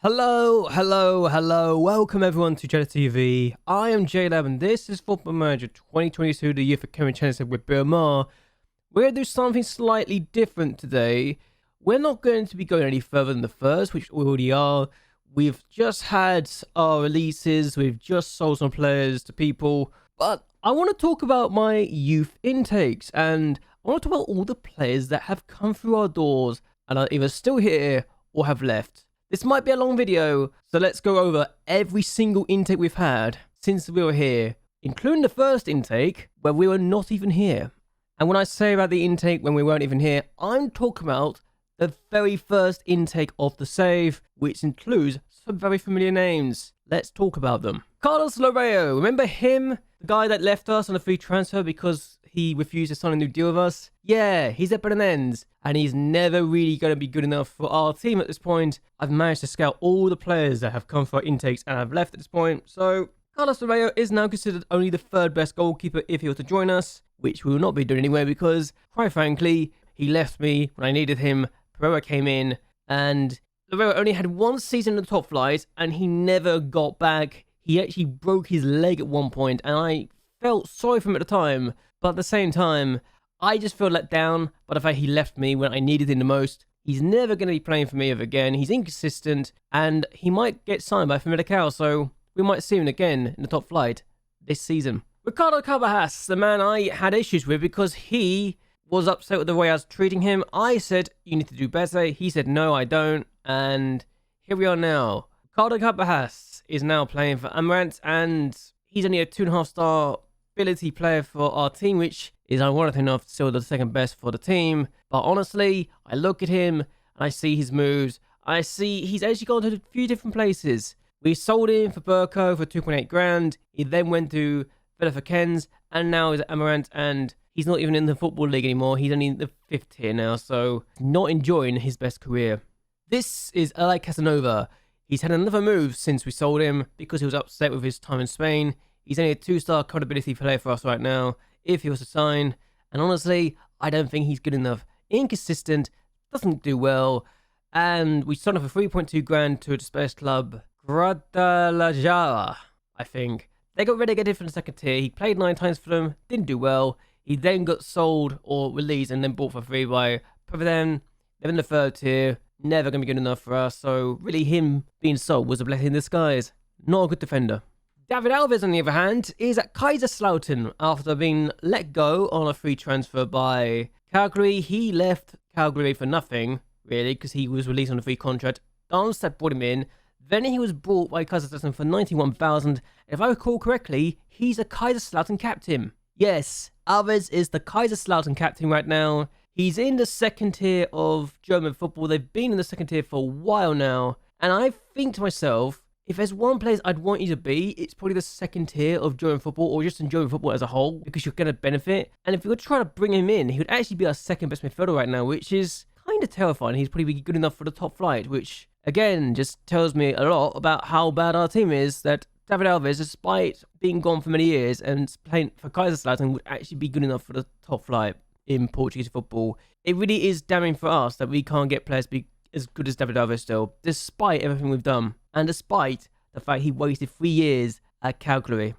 Hello. Welcome everyone to JLABTV. I am JLAB and this is Football Manager 2022, the Youth Academy Challenge with Beira-Mar. We're going to do something slightly different today. We're not going to be going any further than the first, which we already are. We've just had our releases, we've just sold some players to people, but I want to talk about my youth intakes and I want to talk about all the players that have come through our doors and are either still here or have left. This might be a long video, so let's go over every single intake we've had since we were here, including the first intake where we were not even here. And when I say about the intake when we weren't even here, I'm talking about the very first intake of the save, which includes some very familiar names. Let's talk about them. Carlos Loreo, remember him? The guy that left us on a free transfer because he refused to sign a new deal with us? Yeah, he's at Beira-Mar, and he's never really going to be good enough for our team at this point. I've managed to scout all the players that have come for our intakes and have left at this point, so Carlos Loreo is now considered only the third best goalkeeper if he were to join us, which we will not be doing anyway because, quite frankly, he left me when I needed him. Pereira came in, and Loreo only had one season in the top flight, and he never got back. He actually broke his leg at one point, and I felt sorry for him at the time. But at the same time, I just feel let down by the fact he left me when I needed him the most. He's never going to be playing for me ever again. He's inconsistent, and he might get signed by Formidable, so we might see him again in the top flight this season. Ricardo Carvajal, the man I had issues with because he was upset with the way I was treating him. I said, you need to do better. He said, no, I don't. And here we are now. Ricardo Carvajal is now playing for Amaranth, and he's only a 2.5-star ability player for our team, which is ironic enough still the second best for the team. But honestly, I look at him and I see his moves. I see he's actually gone to a few different places. We sold him for Burko for 2.8 grand. He then went to Villa for Kens, and now he's at Amaranth, and he's not even in the Football League anymore. He's only in the 5th tier now, so not enjoying his best career. This is Eli Casanova. He's had another move since we sold him because he was upset with his time in Spain. He's only a 2-star credibility player for us right now, if he was to sign. And honestly, I don't think he's good enough. Inconsistent, doesn't do well. And we sold him for 3.2 grand to a dispersed club, Guadalajara, I think. They got relegated from the second tier. He played 9 times for them, didn't do well. He then got sold or released and then bought for free by Prevedem. They're in the 3rd tier, never going to be good enough for us. So really him being sold was a blessing in disguise. Not a good defender. David Alves, on the other hand, is at Kaiserslautern after being let go on a free transfer by Calgary. He left Calgary for nothing, really, because he was released on a free contract. Darmstadt brought him in. Then he was bought by Kaiserslautern for 91,000. If I recall correctly, he's a Kaiserslautern captain. Yes, Alves is the Kaiserslautern captain right now. He's in the 2nd tier of German football. They've been in the 2nd tier for a while now. And I think to myself, if there's one place I'd want you to be, it's probably the 2nd tier of German football, or just in German football as a whole, because you're going to benefit. And if you were to try to bring him in, he would actually be our 2nd best midfielder right now, which is kind of terrifying. He's probably good enough for the top flight, which, again, just tells me a lot about how bad our team is, that David Alves, despite being gone for many years and playing for Kaiserslautern, would actually be good enough for the top flight in Portuguese football. It really is damning for us that we can't get players be as good as David Alves still, despite everything we've done, and despite the fact he wasted 3 years at Calgary.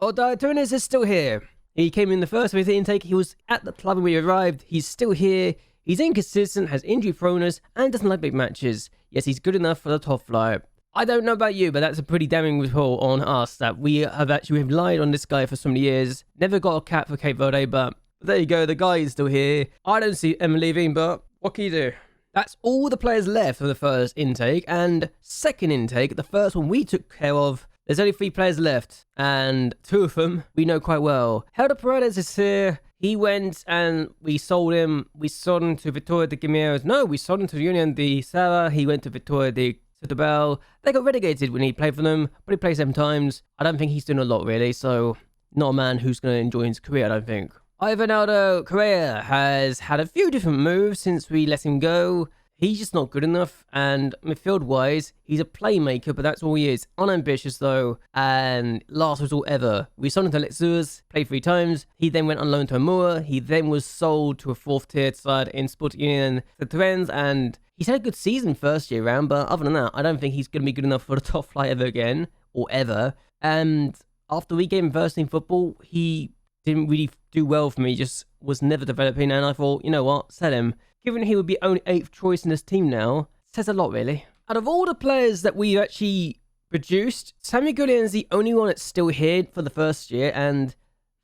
Odair Tunis is still here. He came in the first of his intake. He was at the club when we arrived. He's still here. He's inconsistent, has injury proneness, and doesn't like big matches. Yes, he's good enough for the top flight. I don't know about you, but that's a pretty damning report on us that we've relied on this guy for so many years. Never got a cap for Cape Verde, but there you go. The guy is still here. I don't see him leaving, but what can you do? That's all the players left for the first intake, and second intake, the first one we took care of. There's only 3 players left, and 2 of them we know quite well. Helder Paredes is here. He went and we sold him. We sold him to Vitória de Guimarães. No, we sold him to Union de Serra. He went to Vitória de Setúbal. They got relegated when he played for them, but he played 7 times. I don't think he's doing a lot, really, so not a man who's going to enjoy his career, I don't think. Ivanaldo Correa has had a few different moves since we let him go. He's just not good enough, and midfield-wise, he's a playmaker, but that's all he is. Unambitious, though, and last resort ever. We sold him to Lexus, played 3 times. He then went on loan to Amura. He then was sold to a 4th-tier side in Sport Union to Trends, and he's had a good season first year round, but other than that, I don't think he's going to be good enough for the top flight ever again, or ever. And after we gave him first team football, he didn't really do well for me, just was never developing, and I thought, you know what, sell him. Given he would be only 8th choice in this team now, says a lot, really. Out of all the players that we've actually produced, Samuel Gullian's the only one that's still here for the first year, and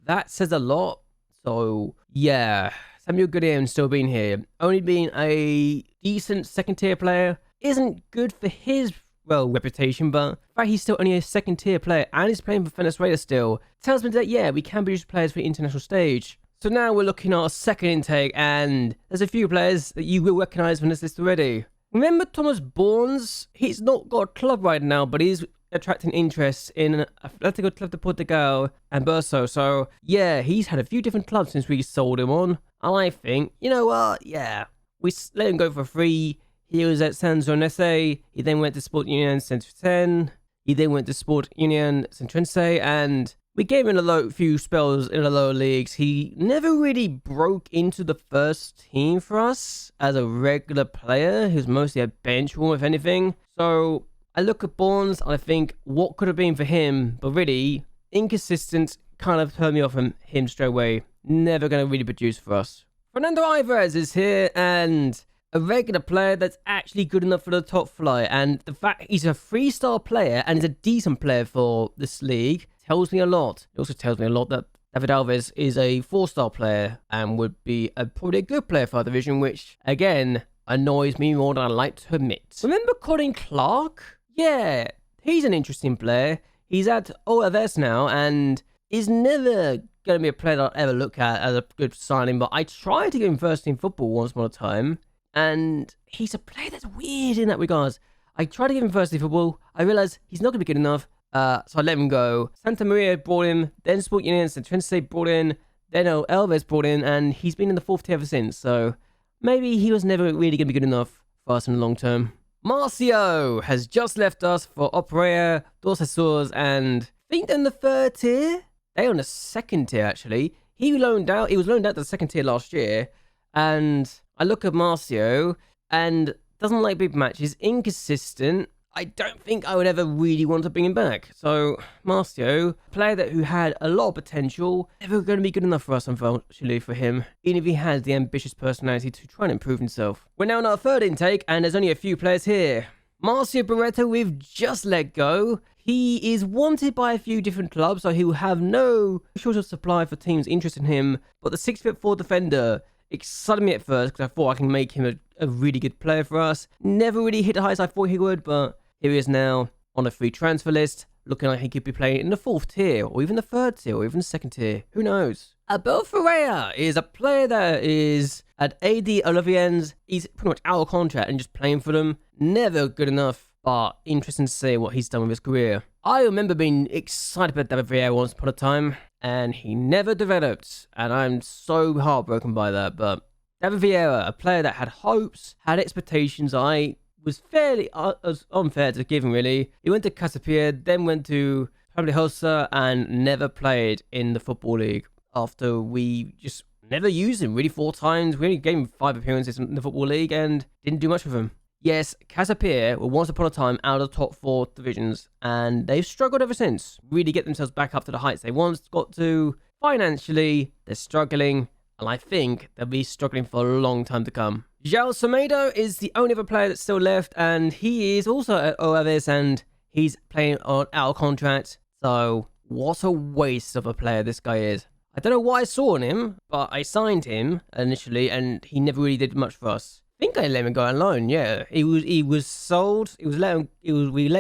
that says a lot. So, yeah, Samuel Gullian still being here. Only being a decent 2nd-tier player isn't good for his, well, reputation, but the fact he's still only a 2nd-tier player and he's playing for Venezuela still tells me that, yeah, we can produce players for the international stage. So now we're looking at our second intake, and there's a few players that you will recognise from this list already. Remember Thomas Bournes? He's not got a club right now, but he's attracting interest in Atletico Club de Portugal and Burso. So yeah, he's had a few different clubs since we sold him on. And I think, you know what? Yeah, we let him go for free. He was at San Zonese. He then went to Sport Union Saint-Etienne. He then went to Sport Union Saint-Trince, and we gave him a few spells in the lower leagues. He never really broke into the first team for us as a regular player. He was mostly a bench warmer, if anything. So I look at Bournes and I think, what could have been for him? But really, inconsistent, kind of turned me off from him straight away. Never going to really produce for us. Fernando Alvarez is here, and a regular player that's actually good enough for the top flight. And the fact he's a 3-star player and is a decent player for this league tells me a lot. It also tells me a lot that David Alves is a 4-star player and would be probably a good player for our division, which, again, annoys me more than I like to admit. Remember Colin Clark? Yeah, he's an interesting player. He's at OFS now and is never going to be a player that I'll ever look at as a good signing, but I tried to get him first team football once upon a time, and he's a player that's weird in that regards. I tried to give him first team football. I realised he's not going to be good enough. So I let him go. Santa Maria brought him, then Sport Union Saint-Trince brought in, then Elvis brought in, and he's been in the 4th tier ever since. So maybe he was never really going to be good enough for us in the long term. Marcio has just left us for Opera, Dos Jesus, and I think they're in the 3rd tier. They're on the 2nd tier, actually. He was loaned out to the 2nd tier last year, and I look at Marcio, and doesn't like big matches, inconsistent. I don't think I would ever really want to bring him back. So, Marcio, a player who had a lot of potential, never going to be good enough for us, unfortunately, for him, even if he has the ambitious personality to try and improve himself. We're now in our 3rd intake, and there's only a few players here. Marcio Barreto, we've just let go. He is wanted by a few different clubs, so he will have no short of supply for teams interested in him. But the 6'4" defender excited me at first because I thought I can make him a really good player for us. Never really hit the heights I thought he would, but here he is now on a free transfer list, looking like he could be playing in the 4th tier, or even the 3rd tier, or even the 2nd tier. Who knows? Abel Ferreira is a player that is at AD Oliviennes. He's pretty much out of contract and just playing for them. Never good enough, but interesting to see what he's done with his career. I remember being excited about David Ferreira once upon a time, and he never developed, and I'm so heartbroken by that. But David Vieira, a player that had hopes, had expectations, I was fairly unfair to give him, really. He went to Casapia, then went to Pablo Hosa, and never played in the Football League after we just never used him, really, 4 times. We only gave him 5 appearances in the Football League and didn't do much with him. Yes, Casapia were once upon a time out of the top 4 divisions, and they've struggled ever since. Really get themselves back up to the heights they once got to. Financially, they're struggling, and I think they'll be struggling for a long time to come. João Semedo is the only other player that's still left, and he is also at OAVS, and he's playing on out of contract. So, what a waste of a player this guy is. I don't know why I saw on him, but I signed him initially, and he never really did much for us. I think I let him go on loan, yeah. He was sold, we let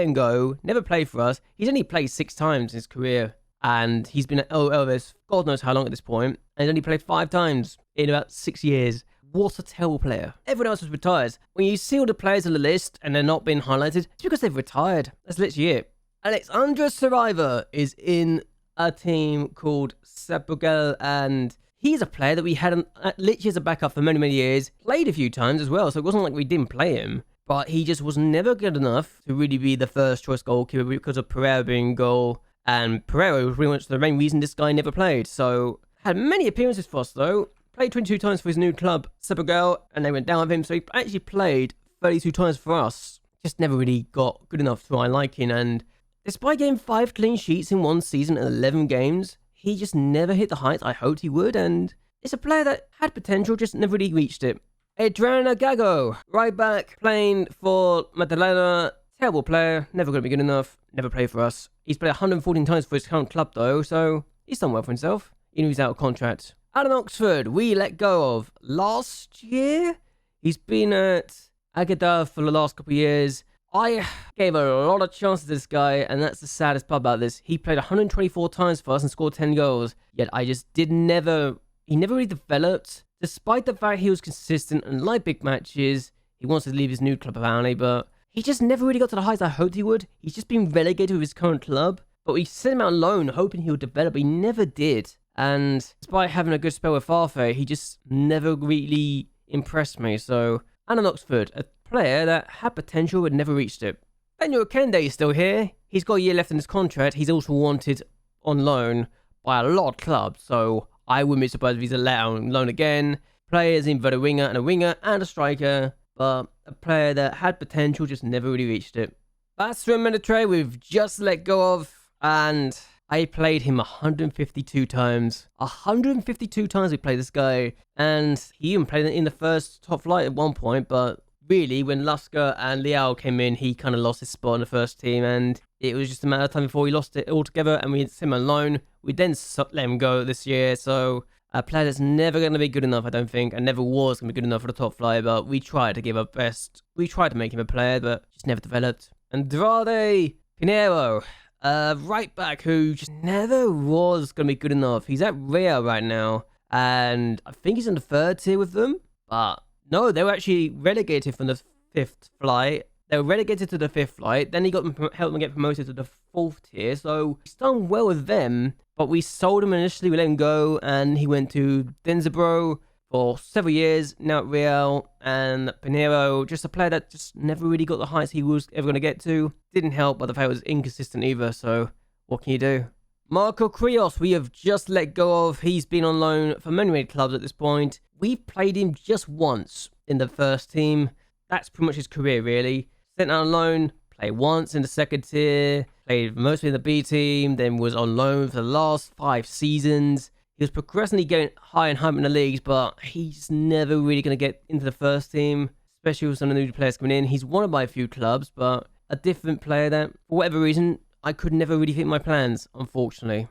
him go, never played for us. He's only played 6 times in his career, and he's been at Elvis, God knows how long at this point, and he's only played 5 times in about 6 years. What a terrible player. Everyone else was retired. When you see all the players on the list and they're not being highlighted, it's because they've retired. That's literally it. Alexandra Saraiva is in a team called Sapogel, and He's a player that we had literally as a backup for many years, played a few times as well, so it wasn't like we didn't play him. But he just was never good enough to really be the first choice goalkeeper because of Pereira being goal. And Pereira was pretty much the main reason this guy never played. So, had many appearances for us though. Played 22 times for his new club, Senegal, and they went down with him. So he actually played 32 times for us. Just never really got good enough to my liking. And despite getting 5 clean sheets in one season and 11 games, he just never hit the heights I hoped he would. And it's a player that had potential, just never really reached it. Adriano Gago, right back, playing for Madalena. Terrible player, never going to be good enough, never played for us. He's played 114 times for his current club though, so he's done well for himself. Even if he's out of contract. Alan Oxford, we let go of last year. He's been at Agadir for the last couple of years. I gave a lot of chances to this guy, and that's the saddest part about this. He played 124 times for us and scored 10 goals, yet I just he never really developed. Despite the fact he was consistent and like big matches, he wants to leave his new club apparently, but he just never really got to the heights I hoped he would. He's just been relegated with his current club, but we sent him out on loan hoping he would develop, but he never did. And despite having a good spell with Farfay, he just never really impressed me. So, Alan Oxford, a player that had potential but never reached it. Daniel Kende is still here. He's got a year left in his contract. He's also wanted on loan by a lot of clubs, so I wouldn't be surprised if he's let on loan again. Players in both a winger and a striker, but a player that had potential, just never really reached it. That's Menatre we've just let go of, and I played him 152 times. 152 times we played this guy, and he even played in the first top flight at one point, but really, when Lusker and Liao came in, he kind of lost his spot in the first team, and it was just a matter of time before he lost it altogether, and we sent him on loan. We then let him go this year, so a player that's never going to be good enough, I don't think, and never was going to be good enough for the top flight, but we tried to give our best. We tried to make him a player, but just never developed. Andrade Pinheiro, right back who just never was going to be good enough. He's at Real right now, and I think he's in the 3rd tier with them, but no, they were actually relegated from the 5th flight. They were relegated to the 5th flight. Then he helped them get promoted to the 4th tier. So he's done well with them. But we sold him initially. We let him go. And he went to Denzabro for several years. Now at Real. And Pinheiro, just a player that just never really got the heights he was ever going to get to. Didn't help, but the fact it was inconsistent either. So what can you do? Marco Krios, we have just let go of. He's been on loan for many clubs at this point. We've played him just once in the first team. That's pretty much his career, really. Sent out on loan, played once in the 2nd tier, played mostly in the B team, then was on loan for the last 5 seasons. He was progressively getting higher and higher in the leagues, but he's never really going to get into the first team, especially with some of the new players coming in. He's wanted by a few clubs, but a different player that, for whatever reason, I could never really fit my plans, unfortunately.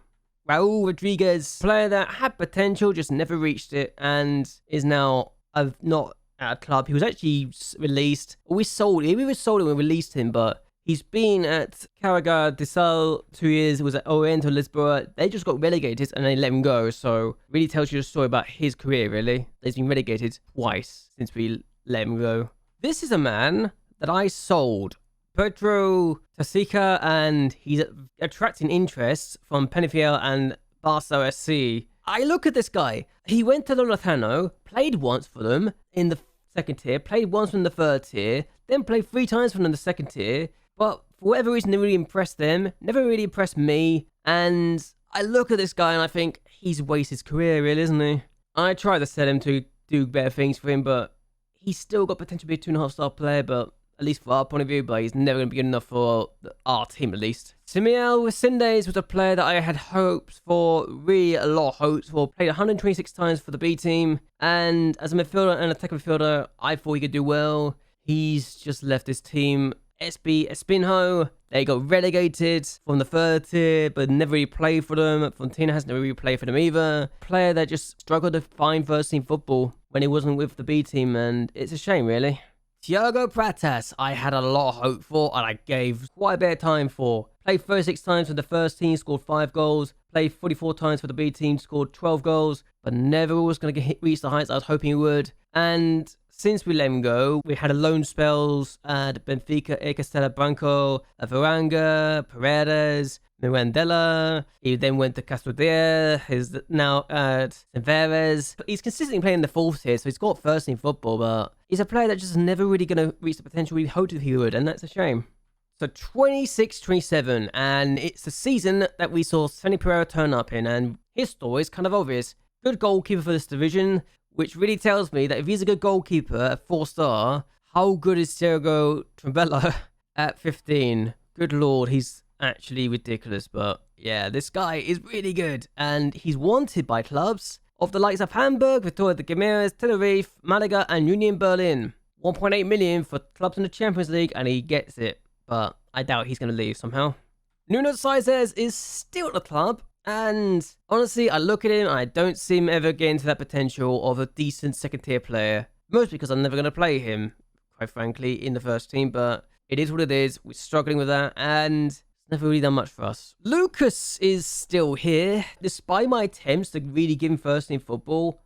Raul Rodriguez, player that had potential, just never reached it, and is now not at a club. He was actually released. We sold him. We were sold him and released him, but he's been at Carregar de Sal 2 years. He was at Oriental Lisboa. They just got relegated and they let him go. So really tells you a story about his career, really. He's been relegated twice since we let him go. This is a man that I sold. Pedro Tasica, and he's attracting interest from Penafiel and Barça SC. I look at this guy. He went to Lozano, played once for them in the 2nd tier, played once from the 3rd tier, then played 3 times for them in the 2nd tier, but for whatever reason, never really impressed them, never really impressed me, and I look at this guy and I think, he's wasted his career, really, isn't he? I tried to sell him to do better things for him, but he's still got potential to be a 2.5-star player, but at least for our point of view, but he's never going to be good enough for our team, at least. Simiel Wisindes was a player that I had hopes for, really a lot of hopes for. Played 126 times for the B team, and as a midfielder and attacking midfielder, I thought he could do well. He's just left his team. SB Espinho, they got relegated from the 3rd tier, but never really played for them. Fontina has never really played for them either. Player that just struggled to find first team football when he wasn't with the B team, and it's a shame, really. Thiago Pratas, I had a lot of hope for, and I gave quite a bit of time for. Played 36 times for the first team, scored 5 goals. Played 44 times for the B team, scored 12 goals, but never was going to reach the heights I was hoping he would. And since we let him go, we had a loan spells at Benfica, Castella Branco, Veranga, Paredes, Mirandela. He then went to Castrodea. He's now at Severes. He's consistently playing the fourth tier, so he's got first team football, but he's a player that's just never really going to reach the potential we hoped he would, and that's a shame. So 26-27, and it's the season that we saw Sonny Pereira turn up in, and his story is kind of obvious. Good goalkeeper for this division, which really tells me that if he's a good goalkeeper at 4-star, how good is Sergio Trembella at 15? Good lord, he's actually ridiculous, but yeah, this guy is really good, and he's wanted by clubs of the likes of Hamburg, Victoria de Guimaraes, Tenerife, Malaga, and Union Berlin. 1.8 million for clubs in the Champions League, and he gets it. But I doubt he's going to leave somehow. Nuno Saizes is still at the club, and honestly, I look at him and I don't see him ever getting to that potential of a decent second-tier player. Mostly because I'm never going to play him, quite frankly, in the first team, but it is what it is. We're struggling with that, and it's never really done much for us. Lucas is still here, despite my attempts to really give him first-team football.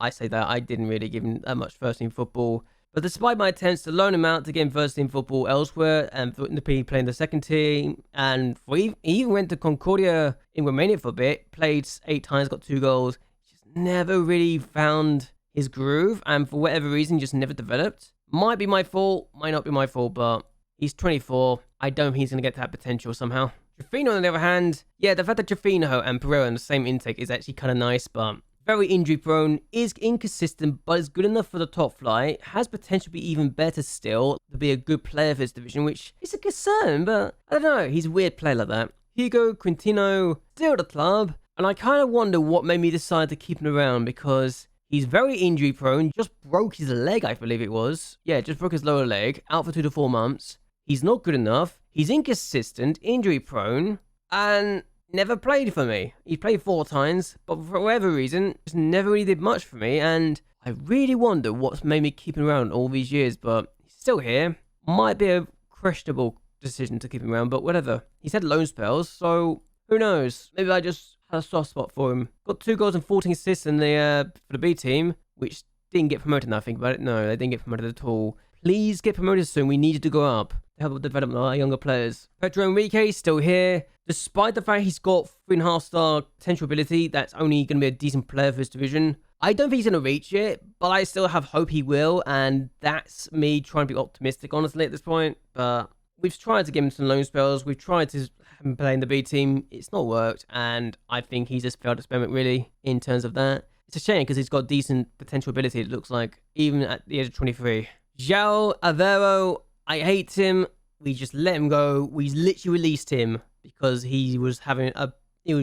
I say that, I didn't really give him that much first-team football. But despite my attempts to loan him out to get him first team football elsewhere and playing the second team, and he even went to Concordia in Romania for a bit, played 8 times, got 2 goals, just never really found his groove, and for whatever reason, just never developed. Might be my fault, might not be my fault, but he's 24. I don't think he's going to get to that potential somehow. Jafino, on the other hand, yeah, the fact that Jafino and Pereira in the same intake is actually kind of nice, but very injury prone, is inconsistent, but is good enough for the top flight, has potential to be even better still, to be a good player for this division, which is a concern, but I don't know, he's a weird player like that. Hugo Quintino, still at the club, and I kind of wonder what made me decide to keep him around, because he's very injury prone, just broke his leg, I believe it was. Yeah, just broke his lower leg, out for 2 to 4 months. He's not good enough, he's inconsistent, injury prone, and never played for me. He played 4 times, but for whatever reason, just never really did much for me, and I really wonder what's made me keep him around all these years, but he's still here. Might be a questionable decision to keep him around, but whatever. He's had loan spells, so who knows? Maybe I just had a soft spot for him. Got 2 goals and 14 assists in the for the B team, which didn't get promoted now I think about it. No, they didn't get promoted at all. Please get promoted soon. We needed to go up to help with the development of our younger players. Pedro Enrique still here. Despite the fact he's got 3.5-star potential ability, that's only going to be a decent player for this division. I don't think he's going to reach it, but I still have hope he will, and that's me trying to be optimistic, honestly, at this point. But we've tried to give him some loan spells. We've tried to have him play in the B team. It's not worked, and I think he's just failed experiment, really, in terms of that. It's a shame, because he's got decent potential ability, it looks like, even at the age of 23. João Aveiro, I hate him. We just let him go. We literally released him because he was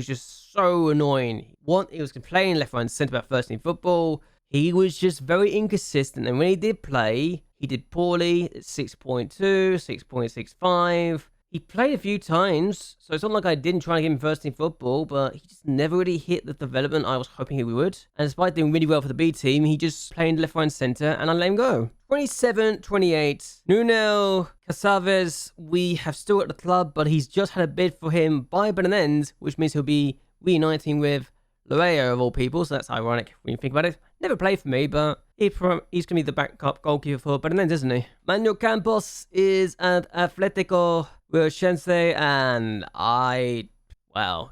just so annoying. He was complaining left, right, and centre about first team football. He was just very inconsistent, and when he did play, he did poorly. 6.2, 6.65. He played a few times, so it's not like I didn't try to give him first team football, but he just never really hit the development I was hoping he would. And despite doing really well for the B team, he just played left, right, and centre, and I let him go. 27-28. Nuno Casaves, we have still at the club, but he's just had a bid for him by Belenenses, which means he'll be reuniting with Lorea of all people, so that's ironic when you think about it. Never played for me, but he's going to be the backup goalkeeper for Belenenses, isn't he? Manuel Campos is at Atletico Goianiense, and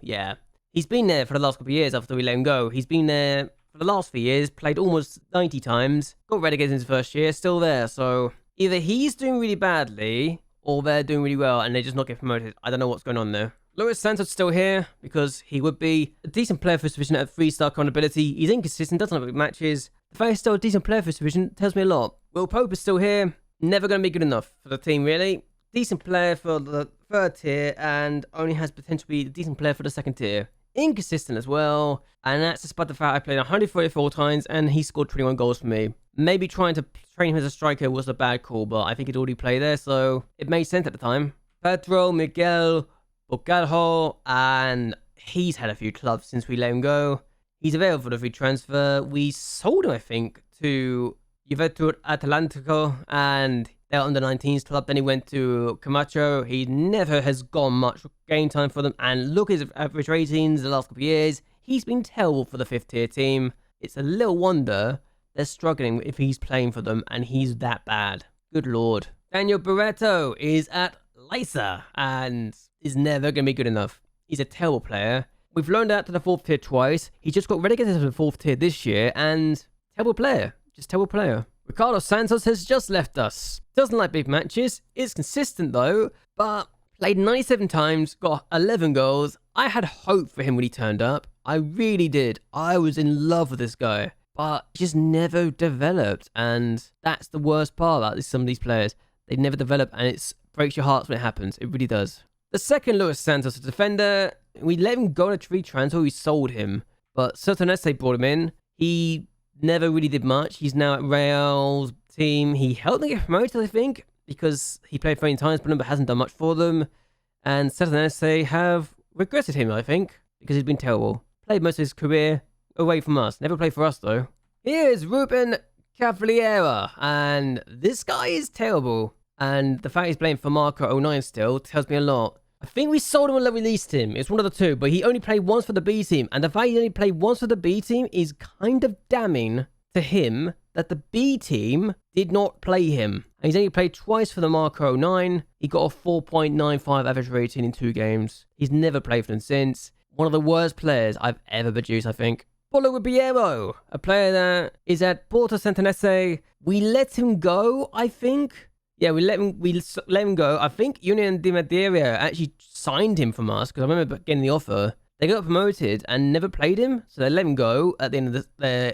yeah. He's been there for the last couple of years after we let him go. He's been there for the last few years, played almost 90 times, got relegated in his first year, still there. So either he's doing really badly, or they're doing really well, and they just not get promoted. I don't know what's going on there. Luis Santos still here, because he would be a decent player for his division at 3-star current ability. He's inconsistent, doesn't have big matches. The fact he's still a decent player for his division tells me a lot. Will Pope is still here, never going to be good enough for the team, really. Decent player for the 3rd tier, and only has potential to be a decent player for the 2nd tier. Inconsistent as well, and that's despite the fact I played 144 times, and he scored 21 goals for me. Maybe trying to train him as a striker was a bad call, but I think he'd already played there, so it made sense at the time. Pedro Miguel Bogalho, and he's had a few clubs since we let him go. He's available for the free transfer. We sold him, I think, to Juventud Atlantico, and under 19s club. Then he went to Camacho. He never has gone much game time for them. And look at his average ratings the last couple of years. He's been terrible for the 5th tier team. It's a little wonder they're struggling if he's playing for them and he's that bad. Good lord. Daniel Barreto is at Lysa and is never going to be good enough. He's a terrible player. We've loaned out to the 4th tier twice. He just got relegated to the 4th tier this year and terrible player. Just terrible player. Ricardo Santos has just left us. Doesn't like big matches. Is consistent though, but played 97 times, got 11 goals. I had hope for him when he turned up. I really did. I was in love with this guy, but just never developed. And that's the worst part about some of these players. They never develop and it breaks your heart when it happens. It really does. The second Luis Santos, the defender, we let him go on a free transfer. We sold him, but Sertanese brought him in. He never really did much. He's now at Real's team. He helped them get promoted, I think, because he played 30 times for them, but hasn't done much for them. And Sertanese have regretted him, I think, because he's been terrible. Played most of his career away from us. Never played for us, though. Here's Ruben Cavaliera, and this guy is terrible. And the fact he's playing for Marco 09 still tells me a lot. I think we sold him when we released him. It's one of the two, but he only played once for the B team. And the fact he only played once for the B team is kind of damning to him that the B team did not play him. And he's only played twice for the Marco 09. He got a 4.95 average rating in 2 games. He's never played for them since. One of the worst players I've ever produced, I think. Paulo Ribeiro, a player that is at Porto Santanese. We let him go, I think. Yeah, we let him go. I think Union de Madeira actually signed him from us because I remember getting the offer. They got promoted and never played him, so they let him go at the end of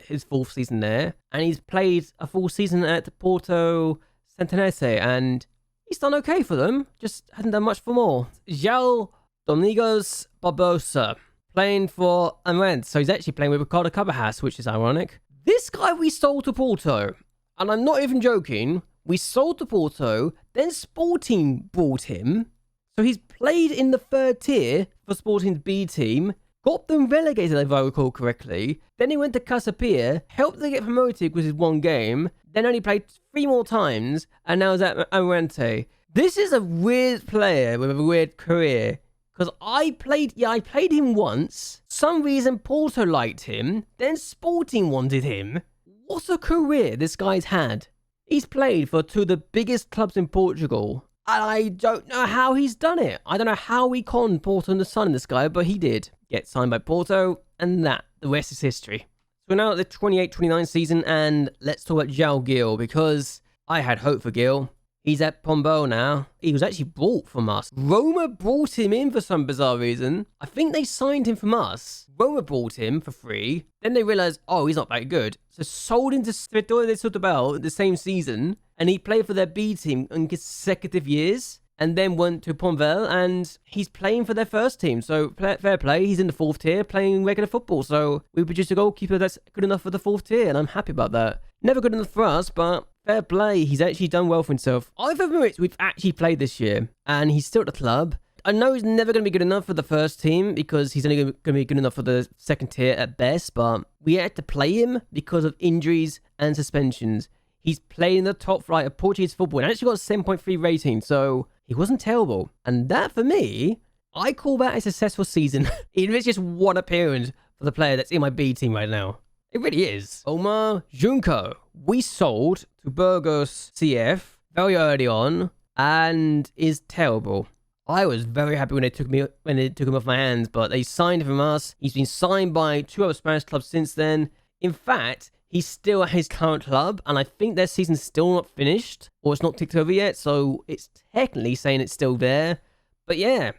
his 4th season there. And he's played a full season at Porto Santanese, and he's done okay for them. Just hasn't done much for more. João Domingos Barbosa, playing for Amarante. So he's actually playing with Ricardo Cabajas, which is ironic. This guy we sold to Porto, and I'm not even joking. We sold to Porto, then Sporting bought him. So he's played in the 3rd tier for Sporting's B team, got them relegated if I recall correctly. Then he went to Casapia, helped them get promoted with his 1 game, then only played 3 more times, and now he's at Amarante. This is a weird player with a weird career. Because I played him once. Some reason Porto liked him, then Sporting wanted him. What a career this guy's had. He's played for 2 of the biggest clubs in Portugal. And I don't know how he's done it. I don't know how he conned Porto and the Sun in this guy, but he did. Get signed by Porto, and the rest is history. So we're now at the 28-29 season, and let's talk about João Gil, because I had hope for Gil. He's at Pombal now. He was actually bought from us. Roma brought him in for some bizarre reason. I think they signed him from us. Roma bought him for free. Then they realized, oh, he's not that good. So sold him to Vitória de Setúbal the same season. And he played for their B team in consecutive years. And then went to Pombal and he's playing for their first team. So fair play. He's in the 4th tier playing regular football. So we produced a goalkeeper that's good enough for the 4th tier. And I'm happy about that. Never good enough for us, but fair play. He's actually done well for himself. Ivan Moritz, we've actually played this year. And he's still at the club. I know he's never going to be good enough for the first team because he's only going to be good enough for the 2nd tier at best. But we had to play him because of injuries and suspensions. He's playing the top flight of Portuguese football and actually got a 7.3 rating. So he wasn't terrible. And that, for me, I call that a successful season. Even if it's just 1 appearance for the player that's in my B team right now. It really is. Omar Junco. We sold to Burgos CF very early on and is terrible. I was very happy when they took him off my hands, but they signed him from us. He's been signed by 2 other Spanish clubs since then. In fact, he's still at his current club, and I think their season's still not finished, or it's not ticked over yet, so it's technically saying it's still there. But yeah,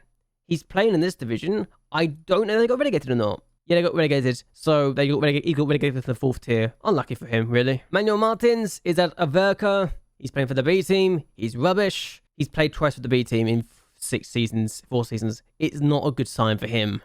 he's playing in this division. I don't know if they got relegated or not. Yeah, they got relegated, so he got relegated to the 4th tier. Unlucky for him, really. Manuel Martins is at Averca. He's playing for the B team. He's rubbish. He's played twice for the B team in 4 seasons. It's not a good sign for him.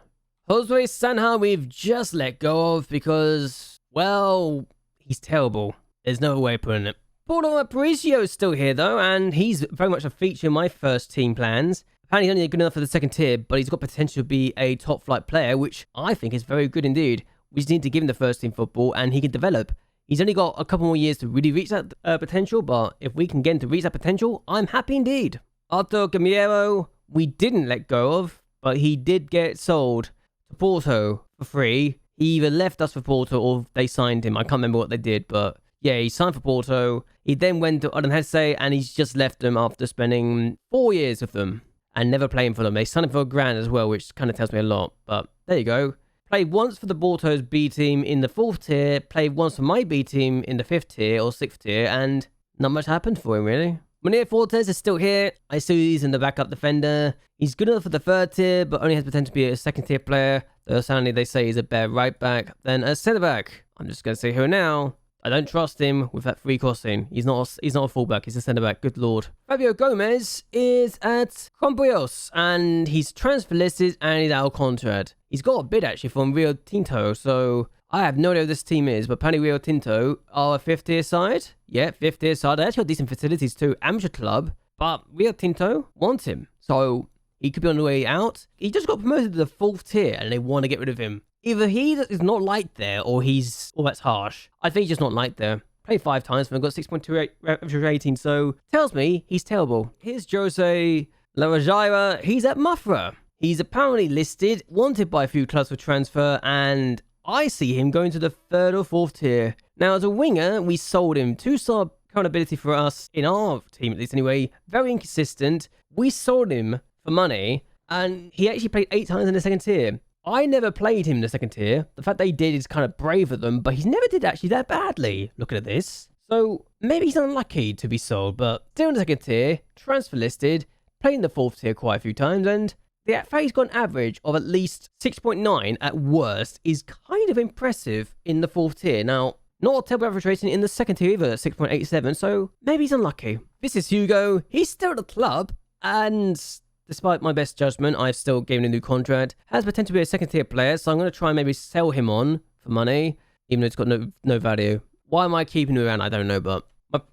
Josue Sanha we've just let go of because, well, he's terrible. There's no way of putting it. Paulo Aparicio is still here though, and he's very much a feature in my first team plans. Apparently he's only good enough for the 2nd tier, but he's got potential to be a top flight player, which I think is very good indeed. We just need to give him the first team football and he can develop. He's only got a couple more years to really reach that potential, but if we can get him to reach that potential, I'm happy indeed. Arthur Gamero, we didn't let go of, but he did get sold to Porto for free. He either left us for Porto or they signed him. I can't remember what they did, but yeah, he signed for Porto. He then went to Udinese and he's just left them after spending 4 years with them and never playing for them. They signed him for £1,000 as well, which kind of tells me a lot, but there you go. Played once for the Porto's B team in the 4th tier, played once for my B team in the 5th tier or 6th tier, and not much happened for him, really. Munir Fortes is still here. I still use him in the backup defender. He's good enough for the 3rd tier, but only has potential to be a 2nd tier player, though sadly they say he's a better right back than a centre back. I'm just going to say here now, I don't trust him with that free crossing. He's not a fullback, he's a centre-back, good lord. Fabio Gomez is at Combrios, and he's transfer listed and he's out of contract. He's got a bid actually from Rio Tinto, so I have no idea who this team is, but apparently Rio Tinto are a 5th tier side. Yeah, 5th tier side. They actually got decent facilities too, amateur club, but Rio Tinto want him. So he could be on the way out. He just got promoted to the 4th tier and they want to get rid of him. Either he is not liked there or he's... Oh, that's harsh. I think he's just not liked there. Played 5 times and got 6.28 average rating, so tells me he's terrible. Here's Jose Larajira. He's at Mafra. He's apparently listed, wanted by a few clubs for transfer, and I see him going to the 3rd or 4th tier. Now, as a winger, we sold him 2-star current ability for us, in our team at least anyway. Very inconsistent. We sold him for money, and he actually played 8 times in the 2nd tier. I never played him in the 2nd tier. The fact they did is kind of brave of them, but he never did actually that badly, looking at this. So maybe he's unlucky to be sold, but still in the 2nd tier, transfer listed, played in the 4th tier quite a few times, and the fact he's got an average of at least 6.9 at worst is kind of impressive in the 4th tier. Now, not a terrible average rating in the 2nd tier either, 6.87, so maybe he's unlucky. This is Hugo. He's still at the club, and despite my best judgment, I've still given him a new contract. Has potential to be a 2nd tier player, so I'm going to try and maybe sell him on for money, even though it's got no value. Why am I keeping him around? I don't know, but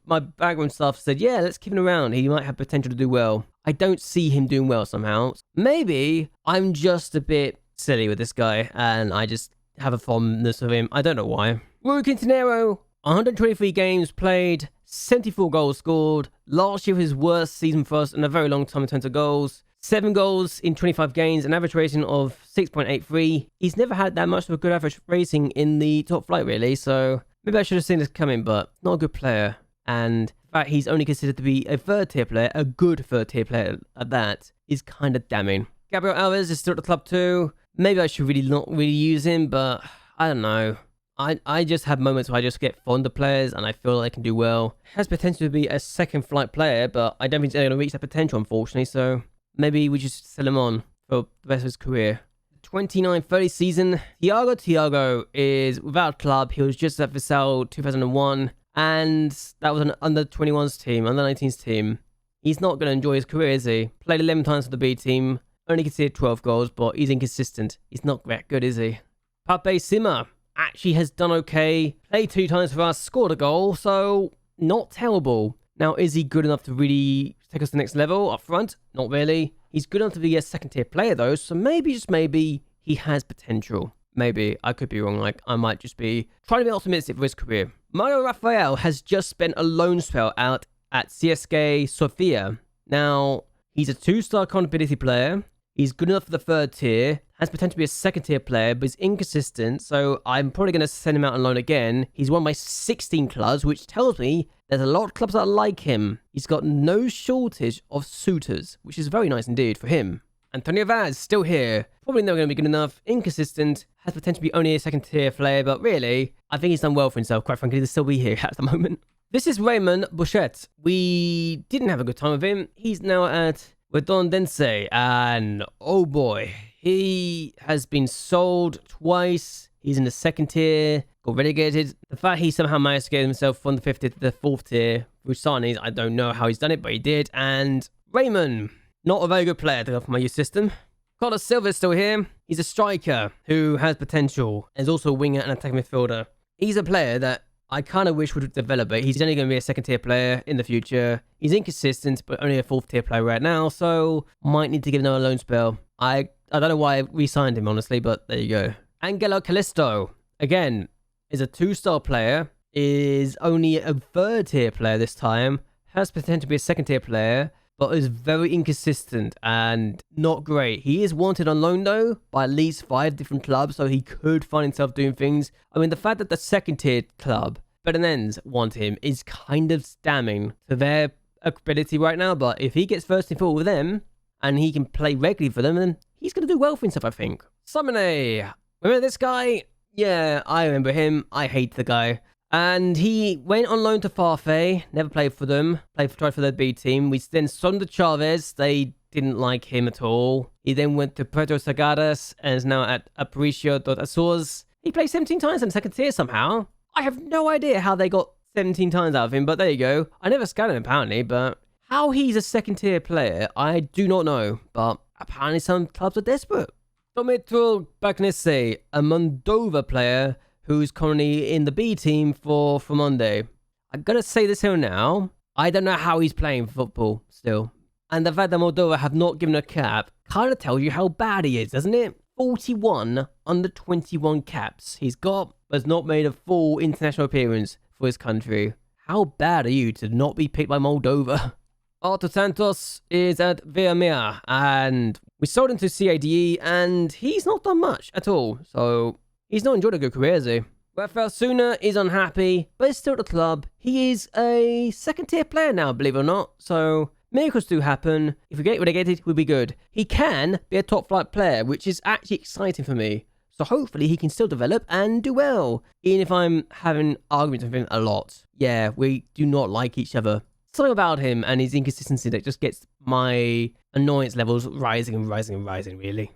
my background staff said, yeah, let's keep him around. He might have potential to do well. I don't see him doing well somehow. Maybe I'm just a bit silly with this guy, and I just have a fondness of him. I don't know why. Rui Quintanero, 123 games played, 74 goals scored. Last year was his worst season for us in a very long time in terms of goals. 7 goals in 25 games, an average rating of 6.83. He's never had that much of a good average rating in the top flight, really, so maybe I should have seen this coming, but not a good player. And the fact he's only considered to be a 3rd tier player, a good 3rd tier player at that, is kind of damning. Gabriel Alves is still at the club too. Maybe I should not really use him, but I don't know. I just have moments where I just get fond of players and I feel they can do well. Has potential to be a 2nd flight player, but I don't think they're going to reach that potential, unfortunately, so maybe we just sell him on for the rest of his career. 29-30 season, Thiago is without a club. He was just at Vissel 2001, and that was an under-21s team, under-19s team. He's not going to enjoy his career, is he? Played 11 times for the B team, only conceded 12 goals, but he's inconsistent. He's not that good, is he? Pape Sima actually has done okay. Played 2 times for us, scored a goal, so not terrible. Now, is he good enough to really take us to the next level up front? Not really. He's good enough to be a 2nd tier player though, so maybe, just maybe, he has potential. Maybe. I could be wrong. Like, I might just be trying to be optimistic for his career. Mario Rafael has just spent a loan spell out at CSKA Sofia. Now, he's a 2-star accountability player. He's good enough for the 3rd tier. Has potential to be a 2nd tier player, but is inconsistent, so I'm probably going to send him out on loan again. He's one of my 16 clubs, which tells me there's a lot of clubs that like him. He's got no shortage of suitors, which is very nice indeed for him. Antonio Vaz, still here. Probably never going to be good enough. Inconsistent. Has potential to be only a 2nd tier player, but really, I think he's done well for himself, quite frankly, to still be here at the moment. This is Raymond Bouchette. We didn't have a good time with him. He's now at Redondense, and oh boy, he has been sold twice. He's in the 2nd tier, got relegated. The fact he somehow managed to get himself from the 5th tier to the 4th tier through signings, I don't know how he's done it, but he did. And Raymond, not a very good player to go for my youth system. Carlos Silva is still here. He's a striker who has potential and is also a winger and attacking midfielder. He's a player that I kind of wish would develop it. He's only going to be a 2nd tier player in the future. He's inconsistent, but only a 4th tier player right now, so might need to give him a loan spell. I don't know why I re-signed him, honestly, but there you go. Angelo Callisto, again, is a 2-star player. is only a third tier player this time, has potential to be a second tier player, but is very inconsistent and not great. He is wanted on loan though by at least 5 different clubs, so he could find himself doing things. I mean, the fact that the second tier club, Belenenses, want him is kind of damning to their ability right now, but if he gets first in football with them and he can play regularly for them, then he's going to do well for himself, I think. Summoner. Remember this guy? Yeah, I remember him. I hate the guy. And he went on loan to Farfay, never played for them, tried for their B team. We then sold him to Chavez. They didn't like him at all. He then went to Puerto Sagadas and is now at Aparicio Azores. He played 17 times in the second tier somehow. I have no idea how they got 17 times out of him, but there you go. I never scanned him apparently, but how he's a second tier player, I do not know. But apparently some clubs are desperate. Domitro Bagnese, a Moldova player who's currently in the B team for Monday. I'm going to say this here now. I don't know how he's playing football still. And the fact that Moldova have not given a cap kind of tells you how bad he is, doesn't it? 41 under 21 caps he's got, but has not made a full international appearance for his country. How bad are you to not be picked by Moldova? Artur Santos is at Beira-Mar, and we sold him to CADE, and he's not done much at all. So he's not enjoyed a good career, has he? Rafael Suna is unhappy, but is still at the club. He is a second tier player now, believe it or not. So miracles do happen. If we get relegated, we'll be good. He can be a top flight player, which is actually exciting for me. So hopefully he can still develop and do well. Even if I'm having arguments with him a lot. Yeah, we do not like each other. Something about him and his inconsistency that just gets my annoyance levels rising and rising and rising, really.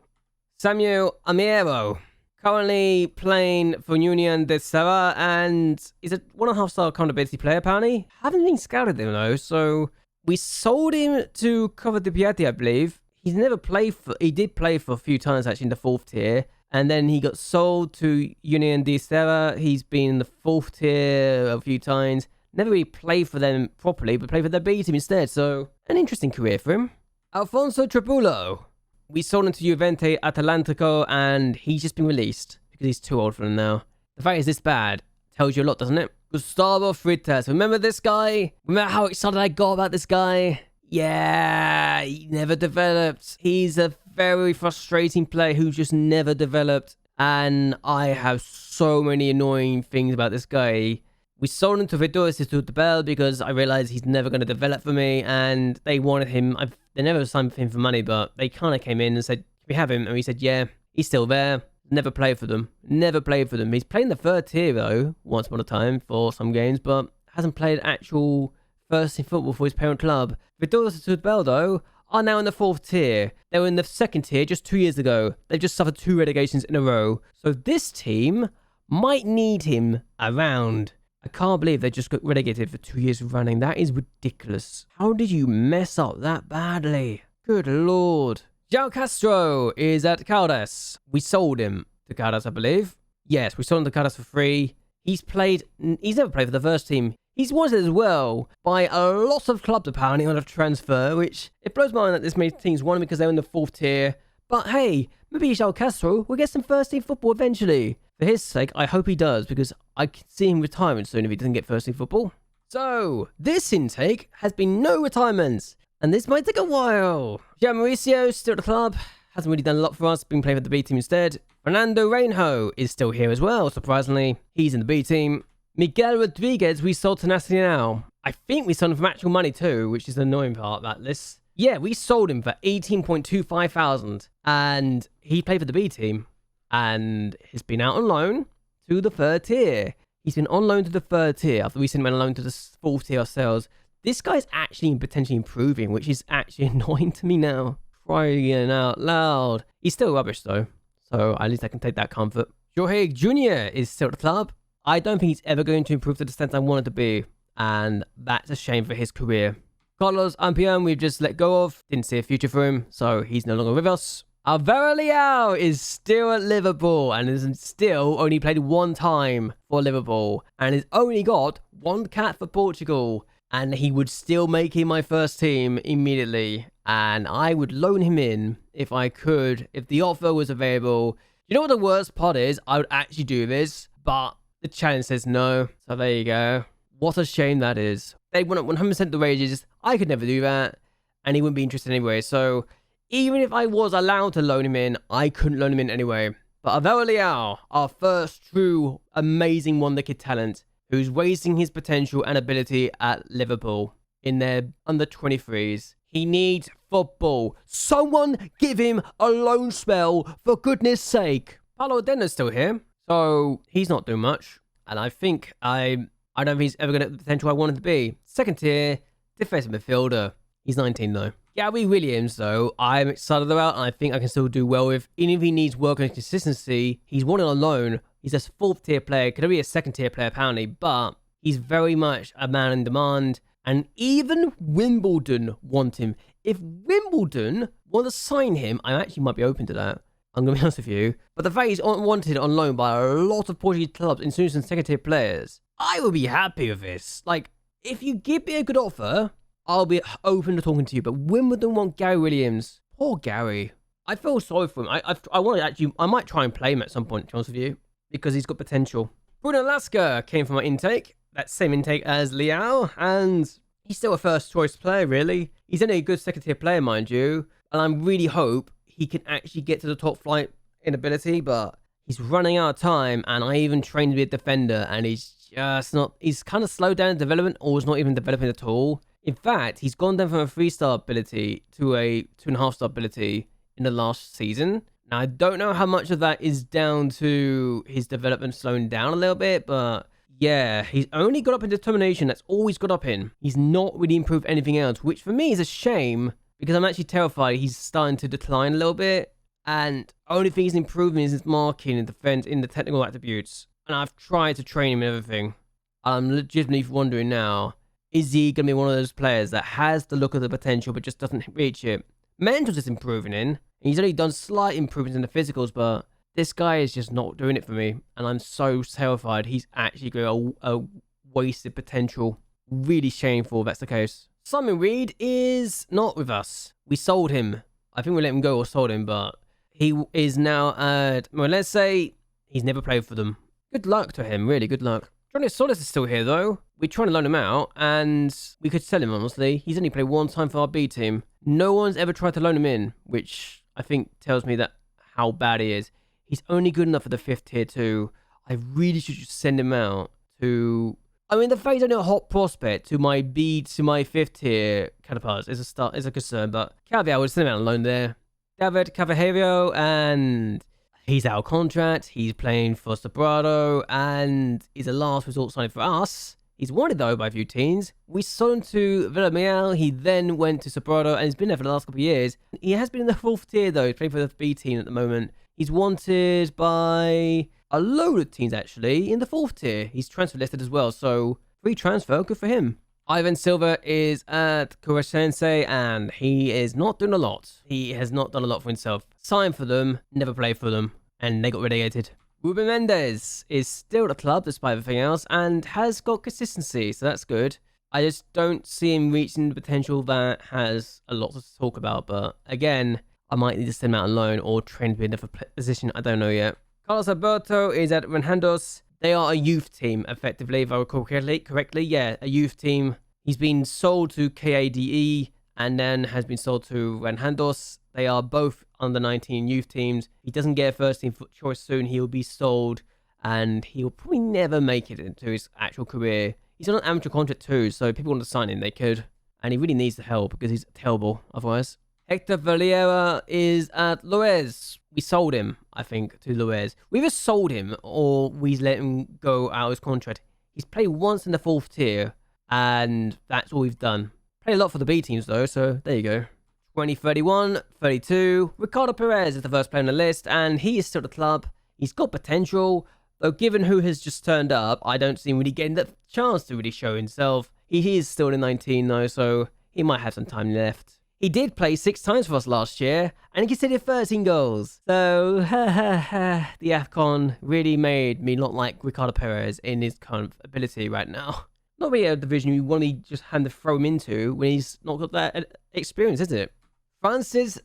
Samuel Amiero. Currently playing for Union de Serra, and he's a 1.5-star accountability player, apparently. Haven't been scouted him, though, so we sold him to Cover de Piatti, I believe. He's never played for... He did play for a few times, actually, in the 4th tier, and then he got sold to Union de Serra. He's been in the 4th tier a few times. Never really played for them properly, but played for their B team instead, so an interesting career for him. Alfonso Trapullo. We sold him to Juvente Atalantico, and he's just been released because he's too old for them now. The fact is this bad tells you a lot, doesn't it? Gustavo Freitas. Remember this guy? Remember how excited I got about this guy? Yeah, he never developed. He's a very frustrating player who just never developed. And I have so many annoying things about this guy. We sold him to Vedores to the Bell because I realized he's never going to develop for me, and they wanted him. They never signed him for money, but they kind of came in and said, "We have him," and we said, "Yeah, he's still there." Never played for them. Never played for them. He's played in the 3rd tier though, once upon a time for some games, but hasn't played actual first team football for his parent club. Vedores to the Bell though are now in the 4th tier. They were in the 2nd tier just 2 years ago. They've just suffered 2 relegations in a row, so this team might need him around. I can't believe they just got relegated for 2 years running. That is ridiculous. How did you mess up that badly? Good lord. João Castro is at Caldas. We sold him to Caldas, I believe. Yes, we sold him to Caldas for free. He's never played for the first team. He's wanted as well by a lot of clubs apparently on a transfer, which it blows my mind that this many teams won because they're in the 4th tier. But hey, maybe João Castro will get some first team football eventually. For his sake, I hope he does, because I can see him retiring soon if he doesn't get first team football. So, this intake has been no retirements, and this might take a while. Jean Mauricio, still at the club, hasn't really done a lot for us, been playing for the B team instead. Fernando Reinho is still here as well, surprisingly. He's in the B team. Miguel Rodriguez, we sold to Nacional. I think we sold him for actual money too, which is the annoying part about this. Yeah, we sold him for 18.25 thousand, and he played for the B team. And he's been out on loan to the 3rd tier. He's been on loan to the 3rd tier after we sent him on loan to the 4th tier ourselves. This guy's actually potentially improving, which is actually annoying to me now. Crying out loud. He's still rubbish though, so at least I can take that comfort. Jorge Jr. is still at the club. I don't think he's ever going to improve to the extent I want it to be, and that's a shame for his career. Carlos Ampion we've just let go of. Didn't see a future for him, so he's no longer with us. Alvaro Leao is still at Liverpool and has still only played 1 time for Liverpool and has only got 1 cap for Portugal, and he would still make him my first team immediately, and I would loan him in if I could, if the offer was available. You know what the worst part is? I would actually do this, but the challenge says no. So there you go. What a shame that is. They want 100% the wages. I could never do that. And he wouldn't be interested anyway. So even if I was allowed to loan him in, I couldn't loan him in anyway. But Avel Leao, our first true amazing wonder kid talent, who's wasting his potential and ability at Liverpool in their under 23s. He needs football. Someone give him a loan spell, for goodness sake. Paulo Denner's still here, so he's not doing much. And I think I don't know if he's ever going to get the potential I want him to be. Second tier, defensive midfielder. He's 19 though. Gary Williams, though, I'm excited about, and I think I can still do well with. Even if he needs work and consistency, he's wanted on loan. He's a fourth tier player, could be a second tier player apparently, but he's very much a man in demand. And even Wimbledon want him. If Wimbledon want to sign him, I actually might be open to that. I'm going to be honest with you. But the fact he's wanted on loan by a lot of Portuguese clubs, including some second tier players, I will be happy with this. Like, if you give me a good offer, I'll be open to talking to you. But Wimbledon want Gary Williams. Poor Gary. I feel sorry for him. I want to actually, I might try and play him at some point, to be honest with you, because he's got potential. Bruno Lasca came from my intake. That same intake as Leao, and he's still a first choice player, really. He's only a good second tier player, mind you. And I really hope he can actually get to the top flight in ability, but he's running out of time. And I even trained to be a defender, and he's just not, he's kind of slowed down in development, or is not even developing at all. In fact, he's gone down from a 3-star ability to a 2.5-star ability in the last season. Now, I don't know how much of that is down to his development slowing down a little bit, but yeah, he's only got up in determination. That's all he's got up in. He's not really improved anything else, which for me is a shame, because I'm actually terrified he's starting to decline a little bit. And only thing he's improving is his marking and defense in the technical attributes. And I've tried to train him and everything. I'm legitimately wondering now, is he going to be one of those players that has the look of the potential but just doesn't reach it? Mental's is improving in. He's only done slight improvements in the physicals, but this guy is just not doing it for me. And I'm so terrified he's actually got a wasted potential. Really shameful if that's the case. Simon Reed is not with us. We sold him. I think we let him go or sold him, but he is now at, well, let's say he's never played for them. Good luck to him, really good luck. Johnny Solis is still here though. We're trying to loan him out, and we could sell him, honestly. He's only played one time for our B team. No one's ever tried to loan him in, which I think tells me that how bad he is. He's only good enough for the 5th tier too. I really should just send him out to, I mean, the fact he's only a hot prospect to my 5th tier counterparts is a concern, but Caviar would send him out on loan there. David Cavajerio, and he's out of contract. He's playing for Sobrado, and he's a last resort signing for us. He's wanted though by a few teams. We sold him to Villarreal. He then went to Sobrado, and he's been there for the last couple of years. He has been in the 4th tier though. He's playing for the B team at the moment. He's wanted by a load of teams actually in the 4th tier. He's transfer listed as well, so free transfer, good for him. Ivan Silva is at Curaçao, and he is not doing a lot. He has not done a lot for himself. Signed for them, never played for them, and they got relegated. Ruben Mendes is still at the club despite everything else, and has got consistency, so that's good. I just don't see him reaching the potential that has a lot to talk about, but again, I might need to send him out on loan or train to be in a different position. I don't know yet. Carlos Alberto is at Renhandos. They are a youth team, effectively, if I recall correctly. Yeah, a youth team. He's been sold to KADE and then has been sold to Renhandos. They are both under 19 youth teams. He doesn't get a first team choice soon. He'll be sold, and he'll probably never make it into his actual career. He's on an amateur contract too, so if people want to sign him, they could. And he really needs the help because he's terrible otherwise. Hector Valera is at Loez. We sold him, I think, to Loez. We either sold him or we let him go out of his contract. He's played once in the 4th tier, and that's all we've done. Played a lot for the B teams, though, so there you go. 2031, 32. Ricardo Perez is the first player on the list, and he is still at the club. He's got potential, though given who has just turned up, I don't see him really getting the chance to really show himself. He is still in 19, though, so he might have some time left. He did play 6 times for us last year, and he conceded 13 goals. So, the AFCON really made me not like Ricardo Perez in his kind of ability right now. Not really a division you want to just hand to throw him into when he's not got that experience, is it? Francis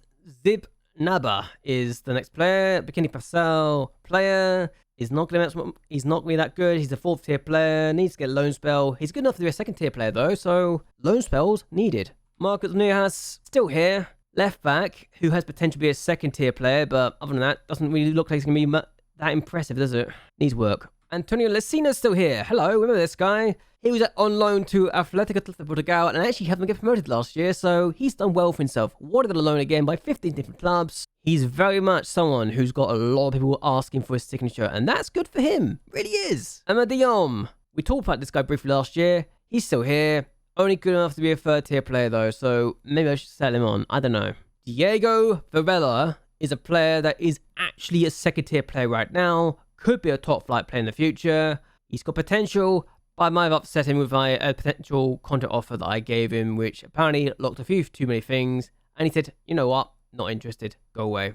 Zibnaba is the next player. Bikini Pascal player. He's not going to be that good. He's a 4th tier player. Needs to get loan spell. He's good enough to be a 2nd tier player though, so loan spells needed. Marcus Nujas still here. Left back, who has potential to be a 2nd tier player, but other than that, doesn't really look like he's going to be that impressive, does it? Needs work. Antonio Lacina's still here. Hello, remember this guy? He was on loan to Atletico de Portugal and actually had them get promoted last year, so he's done well for himself. Wanted on loan again by 15 different clubs. He's very much someone who's got a lot of people asking for his signature, and that's good for him. Really is. Amadiom. We talked about this guy briefly last year. He's still here. Only good enough to be a 3rd tier player though, so maybe I should sell him on. I don't know. Diego Varela is a player that is actually a 2nd tier player right now. Could be a top flight player in the future. He's got potential, but I might have upset him with my potential contract offer that I gave him, which apparently locked a few too many things. And he said, you know what? Not interested. Go away.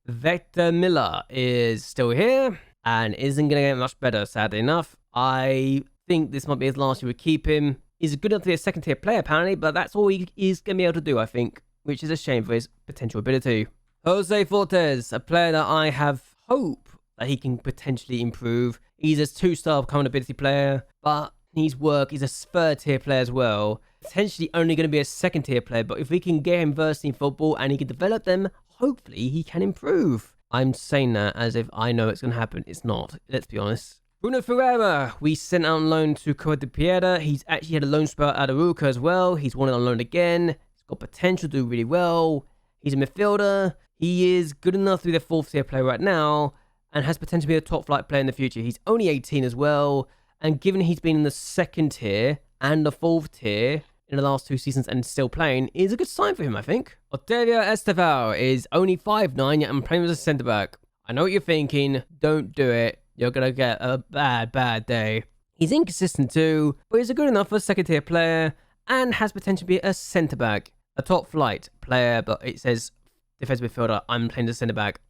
Vector Miller is still here and isn't going to get much better, sadly enough. I think this might be his last year. We keep him. He's good enough to be a 2nd tier player, apparently, but that's all he's going to be able to do, I think, which is a shame for his potential ability. Jose Fortes, a player that I have hope that he can potentially improve. He's a 2-star common ability player, but needs work. He's a 3rd tier player as well. Potentially only going to be a 2nd tier player, but if we can get him versed in football and he can develop them, hopefully he can improve. I'm saying that as if I know it's going to happen. It's not. Let's be honest. Bruno Ferreira, we sent out on loan to Coa de Piedra. He's actually had a loan spell at Aruca as well. He's wanted on loan again. He's got potential to do really well. He's a midfielder. He is good enough to be the 4th tier player right now and has potential to be a top flight player in the future. He's only 18 as well. And given he's been in the 2nd tier and the 4th tier in the last 2 seasons and still playing, is a good sign for him, I think. Otavio Estevao is only 5'9", yet I'm playing as a centre-back. I know what you're thinking. Don't do it. You're going to get a bad day. He's inconsistent too, but he's a good enough for a 2nd tier player and has potential to be a centre-back. A top flight player, but it says defensive midfielder. I'm playing as a centre-back.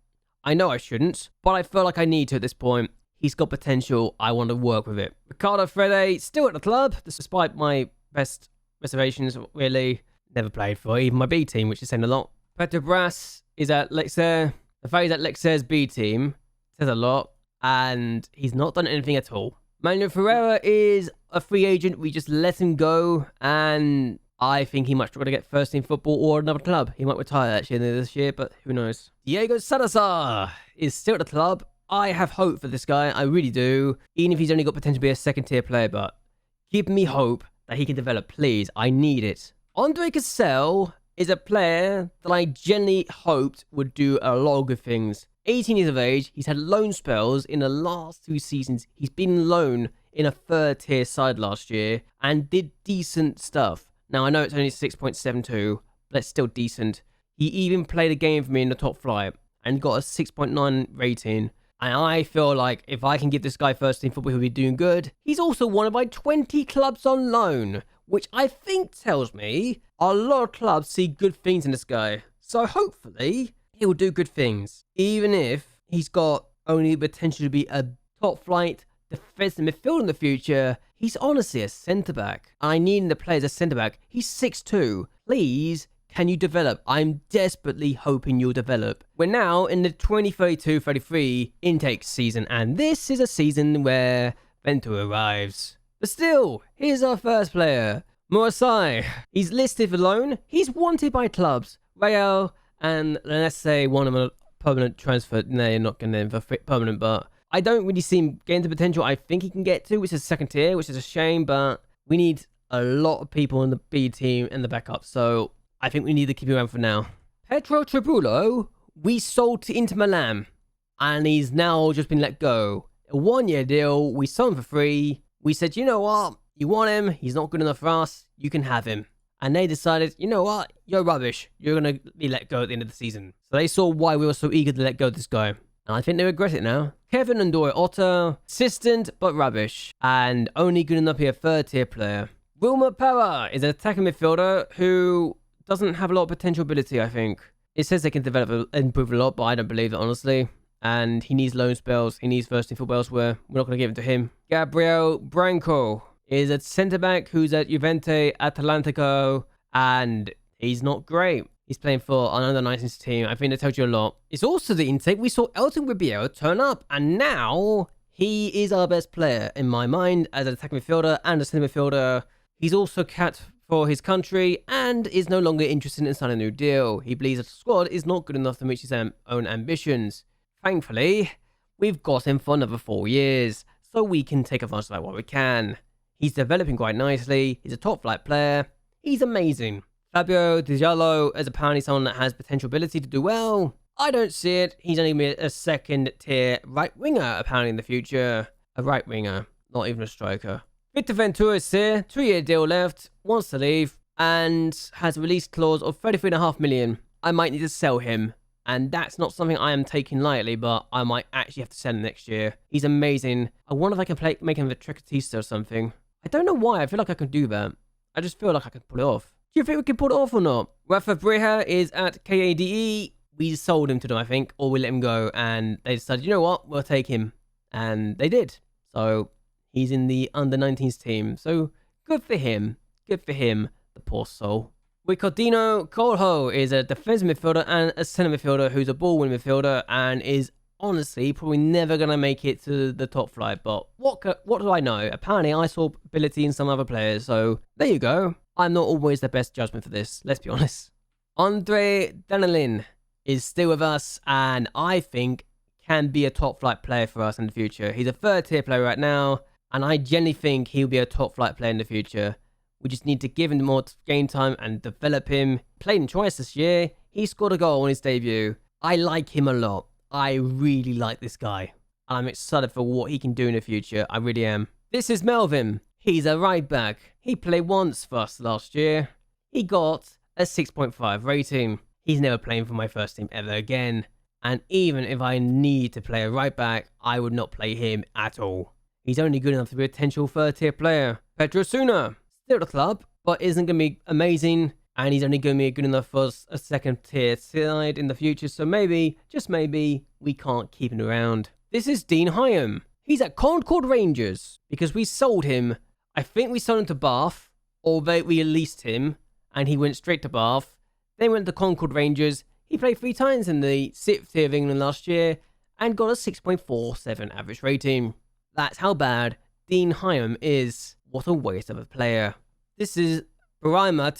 I know I shouldn't, but I feel like I need to at this point. He's got potential. I want to work with it. Ricardo Frede, still at the club, despite my best reservations, really. Never played for even my B team, which is saying a lot. Petrobras is at Lexer. The fact he's at Lexer's B team says a lot, and he's not done anything at all. Manuel Ferreira is a free agent. We just let him go, and I think he might try to get first team football or another club. He might retire actually in this year, but who knows. Diego Salazar is still at the club. I have hope for this guy. I really do. Even if he's only got potential to be a 2nd tier player, but give me hope that he can develop, please. I need it. Andre Cassell is a player that I genuinely hoped would do a lot of good things. 18 years of age. He's had loan spells in the last 2 seasons. He's been on loan in a 3rd tier side last year and did decent stuff. Now, I know it's only 6.72, but it's still decent. He even played a game for me in the top flight and got a 6.9 rating. And I feel like if I can give this guy first team football, he'll be doing good. He's also one of my 20 clubs on loan, which I think tells me a lot of clubs see good things in this guy. So hopefully, he'll do good things. Even if he's got only potential to be a top flight defensive midfielder in the future, he's honestly a centre-back. I need him to play as a centre-back. He's 6'2". Please, can you develop? I'm desperately hoping you'll develop. We're now in the 2032-33 intake season, and this is a season where Ventura arrives. But still, here's our first player, Morasai. He's listed for loan. He's wanted by clubs. Real and let's say one of them a permanent transfer. No, you're not going to for permanent, but I don't really see him getting the potential I think he can get to, which is 2nd tier, which is a shame, but we need a lot of people in the B team and the backup, so I think we need to keep him around for now. Petro Tribulo, we sold to Inter Milan, and he's now just been let go. A 1-year deal, we sold him for free. We said, you know what, you want him, he's not good enough for us, you can have him. And they decided, you know what, you're rubbish, you're going to be let go at the end of the season. So they saw why we were so eager to let go of this guy. And I think they regret it now. Kevin Ndoye Otter, assistant but rubbish, and only good enough to be a 3rd tier player. Wilmer Parra is an attacking midfielder who doesn't have a lot of potential ability, I think. It says they can develop and improve a lot, but I don't believe it, honestly. And he needs loan spells. He needs first team football elsewhere. We're not going to give it to him. Gabriel Branco is a centre-back who's at Juventus Atlantico, and he's not great. He's playing for another 19s team. I think that tells you a lot. It's also the intake. We saw Elton Ribeiro turn up, and now he is our best player in my mind as an attacking midfielder and a centre midfielder. He's also capped for his country and is no longer interested in signing a new deal. He believes the squad is not good enough to reach his own ambitions. Thankfully, we've got him for another 4 years, so we can take advantage of that while we can. He's developing quite nicely. He's a top flight player. He's amazing. Fabio Di Giallo is apparently someone that has potential ability to do well. I don't see it. He's only going to be a second tier right winger apparently in the future. A right winger, not even a striker. Victor Ventura is here, 2-year deal left, wants to leave, and has a release clause of 33.5 million. I might need to sell him, and that's not something I am taking lightly, but I might actually have to sell him next year. He's amazing. I wonder if I can make him a Trecatista or something. I don't know why, I feel like I can do that. I just feel like I can pull it off. Do you think we can pull it off or not? Rafa Breja is at KADE. We sold him to them, I think, or we let him go, and they decided, you know what, we'll take him. And they did. So he's in the under-19s team. So good for him. Good for him, the poor soul. Ricardino Colho is a defensive midfielder and a centre midfielder who's a ball-winning midfielder and is honestly probably never going to make it to the top flight. But what do I know? Apparently, I saw ability in some other players. So there you go. I'm not always the best judgment for this. Let's be honest. Andre Danilin is still with us and I think can be a top flight player for us in the future. He's a 3rd tier player right now and I genuinely think he'll be a top flight player in the future. We just need to give him more game time and develop him. Played him twice this year. He scored a goal on his debut. I like him a lot. I really like this guy. I'm excited for what he can do in the future. I really am. This is Melvin. He's a right back. He played once for us last year. He got a 6.5 rating. He's never playing for my first team ever again. And even if I need to play a right back, I would not play him at all. He's only good enough to be a potential 3rd tier player. Pedro Suna, still at the club, but isn't going to be amazing. And he's only going to be good enough for a 2nd tier side in the future. So maybe, just maybe, we can't keep him around. This is Dean Hyam. He's at Concord Rangers because we sold him. I think we sold him to Bath, or we released him, and he went straight to Bath. Then went to Concord Rangers. He played 3 times in the 6th tier of England last year, and got a 6.47 average rating. That's how bad Dean Hyam is. What a waste of a player. This is Beira-Mar.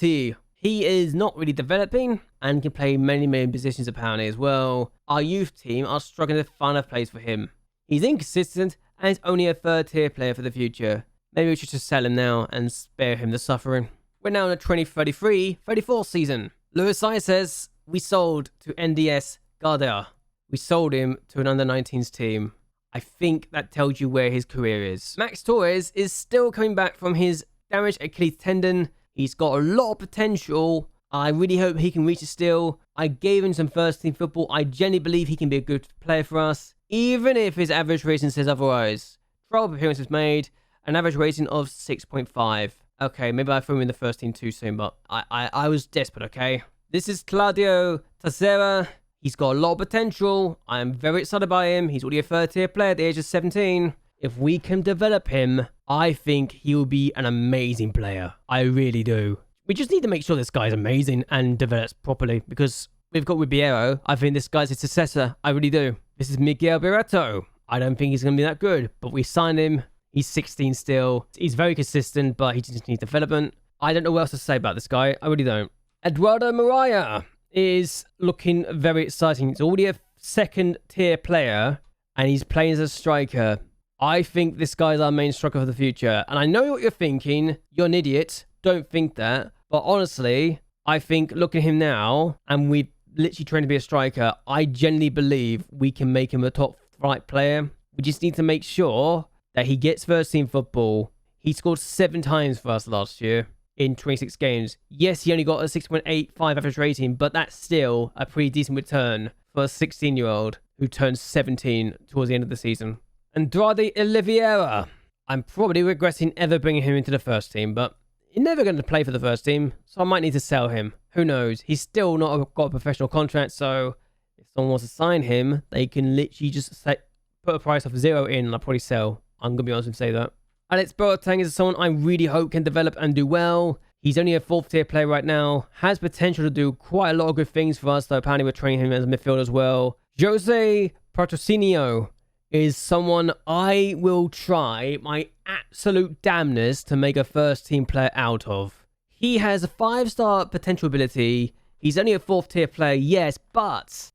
He is not really developing, and can play many positions apparently as well. Our youth team are struggling to find a place for him. He's inconsistent, and is only a 3rd tier player for the future. Maybe we should just sell him now and spare him the suffering. We're now in the 2033-34 season. Lewis I says we sold to NDS Gardea. We sold him to an under-19s team. I think that tells you where his career is. Max Torres is still coming back from his damaged Achilles tendon. He's got a lot of potential. I really hope he can reach it still. I gave him some first team football. I genuinely believe he can be a good player for us, even if his average rating says otherwise. 12 appearances made. An average rating of 6.5. Okay, maybe I threw him in the first team too soon, but I was desperate, okay? This is Claudio Teixeira. He's got a lot of potential. I am very excited by him. He's already a 3rd tier player at the age of 17. If we can develop him, I think he'll be an amazing player. I really do. We just need to make sure this guy's amazing and develops properly because we've got Ribeiro. I think this guy's his successor. I really do. This is Miguel Birato. I don't think he's going to be that good, but we signed him. He's 16 still. He's very consistent, but he just needs development. I don't know what else to say about this guy. I really don't. Eduardo Mariah is looking very exciting. He's already a 2nd tier player, and he's playing as a striker. I think this guy's our main striker for the future. And I know what you're thinking. You're an idiot. Don't think that. But honestly, I think look at him now, and we've literally trained to be a striker. I genuinely believe we can make him a top flight player. We just need to make sure that he gets first team football. He scored 7 times for us last year in 26 games. Yes, he only got a 6.85 average rating, but that's still a pretty decent return for a 16-year-old who turns 17 towards the end of the season. Andrade Oliveira. I'm probably regretting ever bringing him into the first team, but he's never going to play for the first team, so I might need to sell him. Who knows? He's still not got a professional contract, so if someone wants to sign him, they can literally just put a price of 0 in, and I'll probably sell. I'm going to be honest and say that. Alex Boateng is someone I really hope can develop and do well. He's only a 4th tier player right now. Has potential to do quite a lot of good things for us, though apparently we're training him as a midfielder as well. Jose Patrocinio is someone I will try my absolute damnness to make a first team player out of. He has a 5-star potential ability. He's only a 4th tier player, yes, but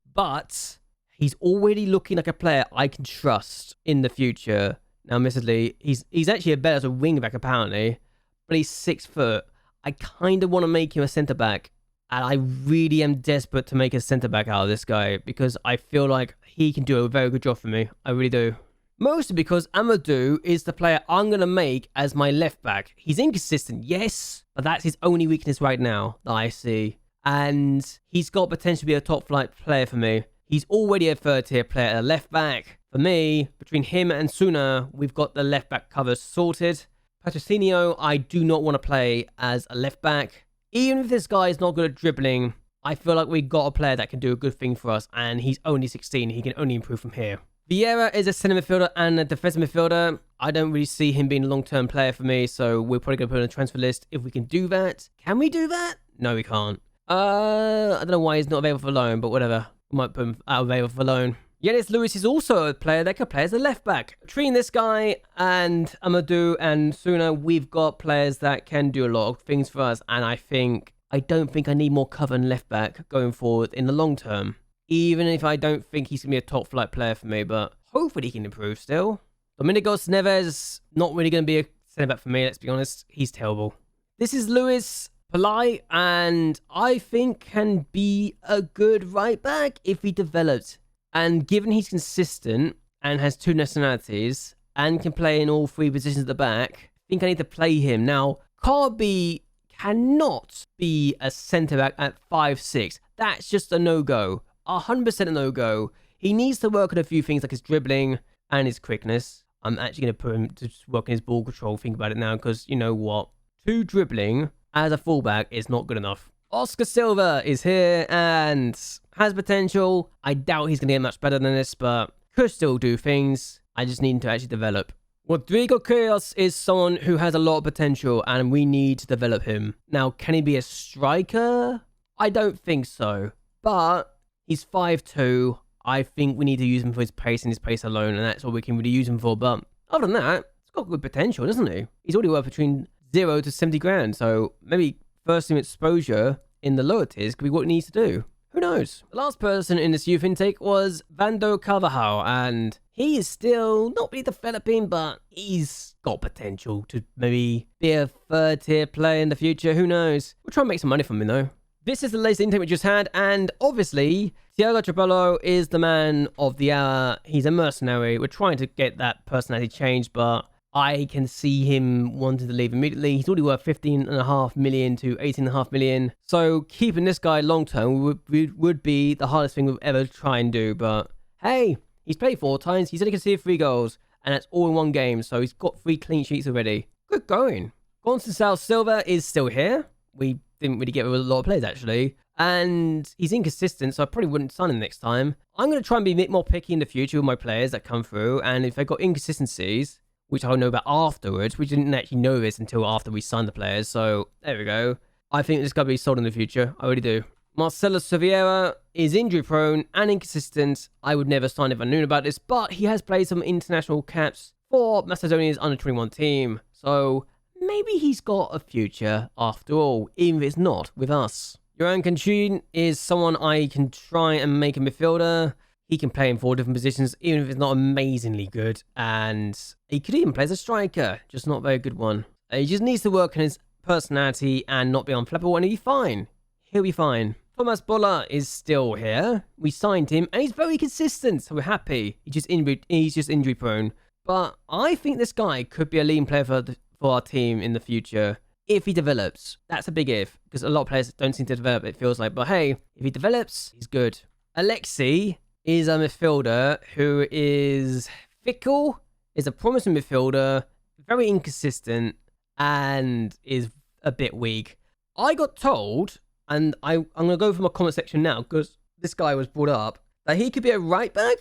he's already looking like a player I can trust in the future. Now, admittedly, he's actually a better as a wing back apparently, but he's 6 foot. I kind of want to make him a centre back, and I really am desperate to make a centre back out of this guy because I feel like he can do a very good job for me. I really do. Mostly because Amadou is the player I'm going to make as my left back. He's inconsistent, yes, but that's his only weakness right now that I see. And he's got potential to be a top flight player for me. He's already a 3rd tier player at left back. For me, between him and Suna, we've got the left back cover sorted. Patrocinio, I do not want to play as a left back. Even if this guy is not good at dribbling, I feel like we got a player that can do a good thing for us, and he's only 16. He can only improve from here. Vieira is a centre midfielder and a defensive midfielder. I don't really see him being a long-term player for me, so we're probably going to put him on the transfer list if we can do that. Can we do that? No, we can't. I don't know why he's not available for loan, but whatever. We might put him out available for loan. Yanis Lewis is also a player that can play as a left back. Between this guy and Amadou and Suna, we've got players that can do a lot of things for us, and I don't think I need more cover and left back going forward in the long term. Even if I don't think he's going to be a top flight player for me, but hopefully he can improve still. Dominigos Neves, not really going to be a centre back for me, let's be honest. He's terrible. This is Luis Palai, and I think can be a good right back if he develops. And given he's consistent and has 2 nationalities and can play in all 3 positions at the back, I think I need to play him. Now, Carby cannot be a centre back at 5'6". That's just a no-go. 100% a no-go. He needs to work on a few things like his dribbling and his quickness. I'm actually going to put him to work on his ball control. Think about it now, because you know what? 2 dribbling as a fullback is not good enough. Oscar Silva is here and has potential. I doubt he's going to get much better than this, but could still do things. I just need him to actually develop. Rodrigo Queiroz is someone who has a lot of potential, and we need to develop him. Now, can he be a striker? I don't think so, but he's 5'2". I think we need to use him for his pace and his pace alone, and that's what we can really use him for. But other than that, he's got good potential, doesn't he? He's already worth between 0 to 70 grand, so maybe first team exposure in the lower tiers could be what he needs to do. Who knows? The last person in this youth intake was Vando Carvajal, and he is still not really developing, but he's got potential to maybe be a 3rd tier player in the future. Who knows? We'll try and make some money from him though. This is the latest intake we just had, and obviously, Thiago Trapello is the man of the hour. He's a mercenary. We're trying to get that personality changed, but I can see him wanting to leave immediately. He's already worth 15.5 million to 18.5 million. So keeping this guy long term would be the hardest thing we'll ever try and do. But hey, he's played 4 times. He's only conceded 3 goals, and that's all in 1 game. So he's got 3 clean sheets already. Good going. Gonçalo Silva is still here. We didn't really get rid of a lot of players actually. And he's inconsistent, so I probably wouldn't sign him next time. I'm going to try and be a bit more picky in the future with my players that come through. And if they've got inconsistencies, which I'll know about afterwards. We didn't actually know this until after we signed the players. So there we go. I think this guy will be sold in the future. I really do. Marcelo Silveira is injury prone and inconsistent. I would never sign if I knew about this, but he has played some international caps for Macedonia's under 21 team. So maybe he's got a future after all, even if it's not with us. Johan Canchin is someone I can try and make a midfielder. He can play in 4 different positions, even if it's not amazingly good. And he could even play as a striker, just not a very good one. He just needs to work on his personality and not be unflappable, and he'll be fine. He'll be fine. Thomas Bolla is still here. We signed him, and he's very consistent, so we're happy. He's just injury prone. But I think this guy could be a leading player for our team in the future. If he develops. That's a big if, because a lot of players don't seem to develop, it feels like. But hey, if he develops, he's good. Alexi is a midfielder who is fickle, is a promising midfielder, very inconsistent, and is a bit weak. I got told, and I'm going to go for my comment section now, because this guy was brought up, that he could be a right back.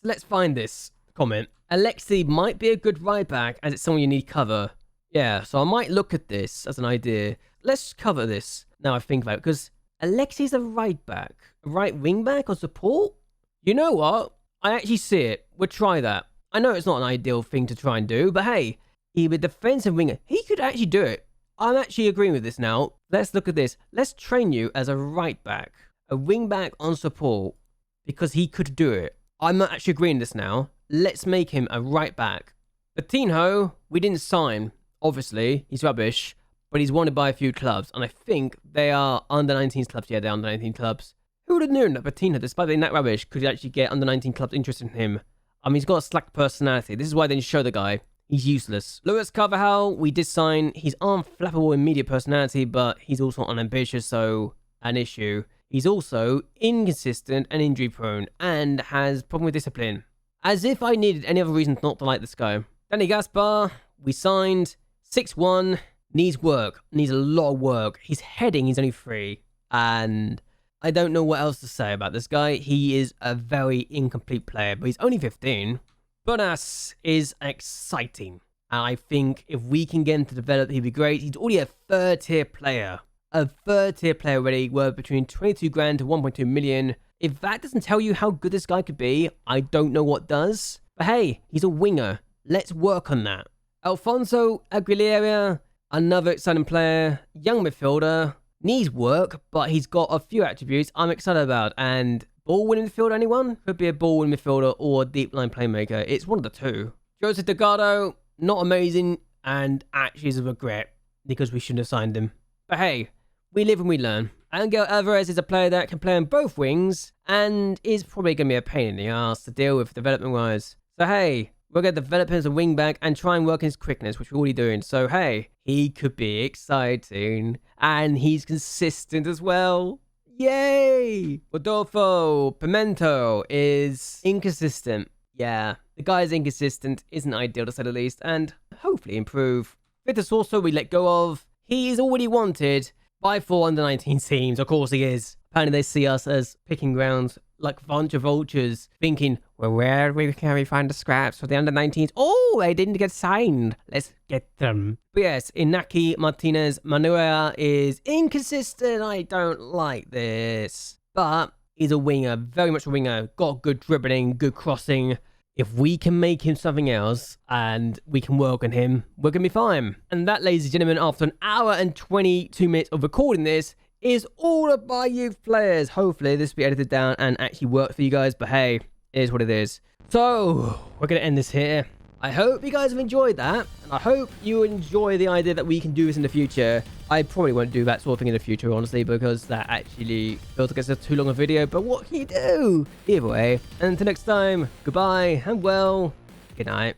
So let's find this comment. Alexi might be a good right back, as it's someone you need cover. Yeah, so I might look at this as an idea. Let's cover this now I think about it, because Alexi's a right back, a right wing back or support? You know what? I actually see it. We'll try that. I know it's not an ideal thing to try and do, but hey, he's a defensive winger. He could actually do it. I'm actually agreeing with this now. Let's look at this. Let's train you as a right back, a wing back on support, because he could do it. I'm not actually agreeing with this now. Let's make him a right back. Coutinho, we didn't sign. Obviously, he's rubbish, but he's wanted by a few clubs, and I think they are under-19s clubs. Yeah, they're under-19 clubs. Who would have known that Coutinho, despite being that rubbish, could actually get under-19 clubs interested in him? I mean, he's got a slack personality. This is why they didn't show the guy. He's useless. Lewis Carvajal, we did sign. He's unflappable in media personality, but he's also unambitious, so an issue. He's also inconsistent and injury-prone, and has problem with discipline. As if I needed any other reason not to like this guy. Danny Gaspar, we signed. 6'1", needs work, needs a lot of work. His heading is only 3, and I don't know what else to say about this guy. He is a very incomplete player, but he's only 15. Bonas is exciting, and I think if we can get him to develop, he'd be great. He's already a third-tier player. A third-tier player already, worth between 22 grand to 1.2 million. If that doesn't tell you how good this guy could be, I don't know what does. But hey, he's a winger. Let's work on that. Alfonso Aguilera, another exciting player, young midfielder, needs work, but he's got a few attributes I'm excited about. And ball-winning midfielder, anyone? Could be a ball-winning midfielder or a deep-line playmaker. It's one of the two. Joseph Delgado, not amazing, and actually is a regret, because we shouldn't have signed him. But hey, we live and we learn. Angel Alvarez is a player that can play on both wings, and is probably going to be a pain in the ass to deal with development-wise. So hey, we're going to develop him as a wing back and try and work his quickness, which we're already doing. So, hey, he could be exciting. And he's consistent as well. Yay! Rodolfo Pimento is inconsistent. Yeah, the guy's inconsistent, isn't ideal to say the least, and hopefully improve. Vitor also we let go of. He is already wanted by 4 under-19 teams. Of course he is. Apparently they see us as picking grounds like a bunch of vultures, thinking, well, where can we find the scraps for the under-19s? Oh, they didn't get signed. Let's get them. But yes, Inaki Martinez Manuel is inconsistent. I don't like this. But he's a winger, very much a winger. Got good dribbling, good crossing. If we can make him something else and we can work on him, we're going to be fine. And that, ladies and gentlemen, after an hour and 22 minutes of recording this, is all of my youth players. Hopefully this will be edited down and actually work for you guys, but hey, it is what it is. So we're going to end this here. I hope you guys have enjoyed that, and I hope you enjoy the idea that we can do this in the future. I probably won't do that sort of thing in the future, honestly, because that actually feels like it's too long a video, but what can you do? Either way, and until next time, goodbye, and well, good night.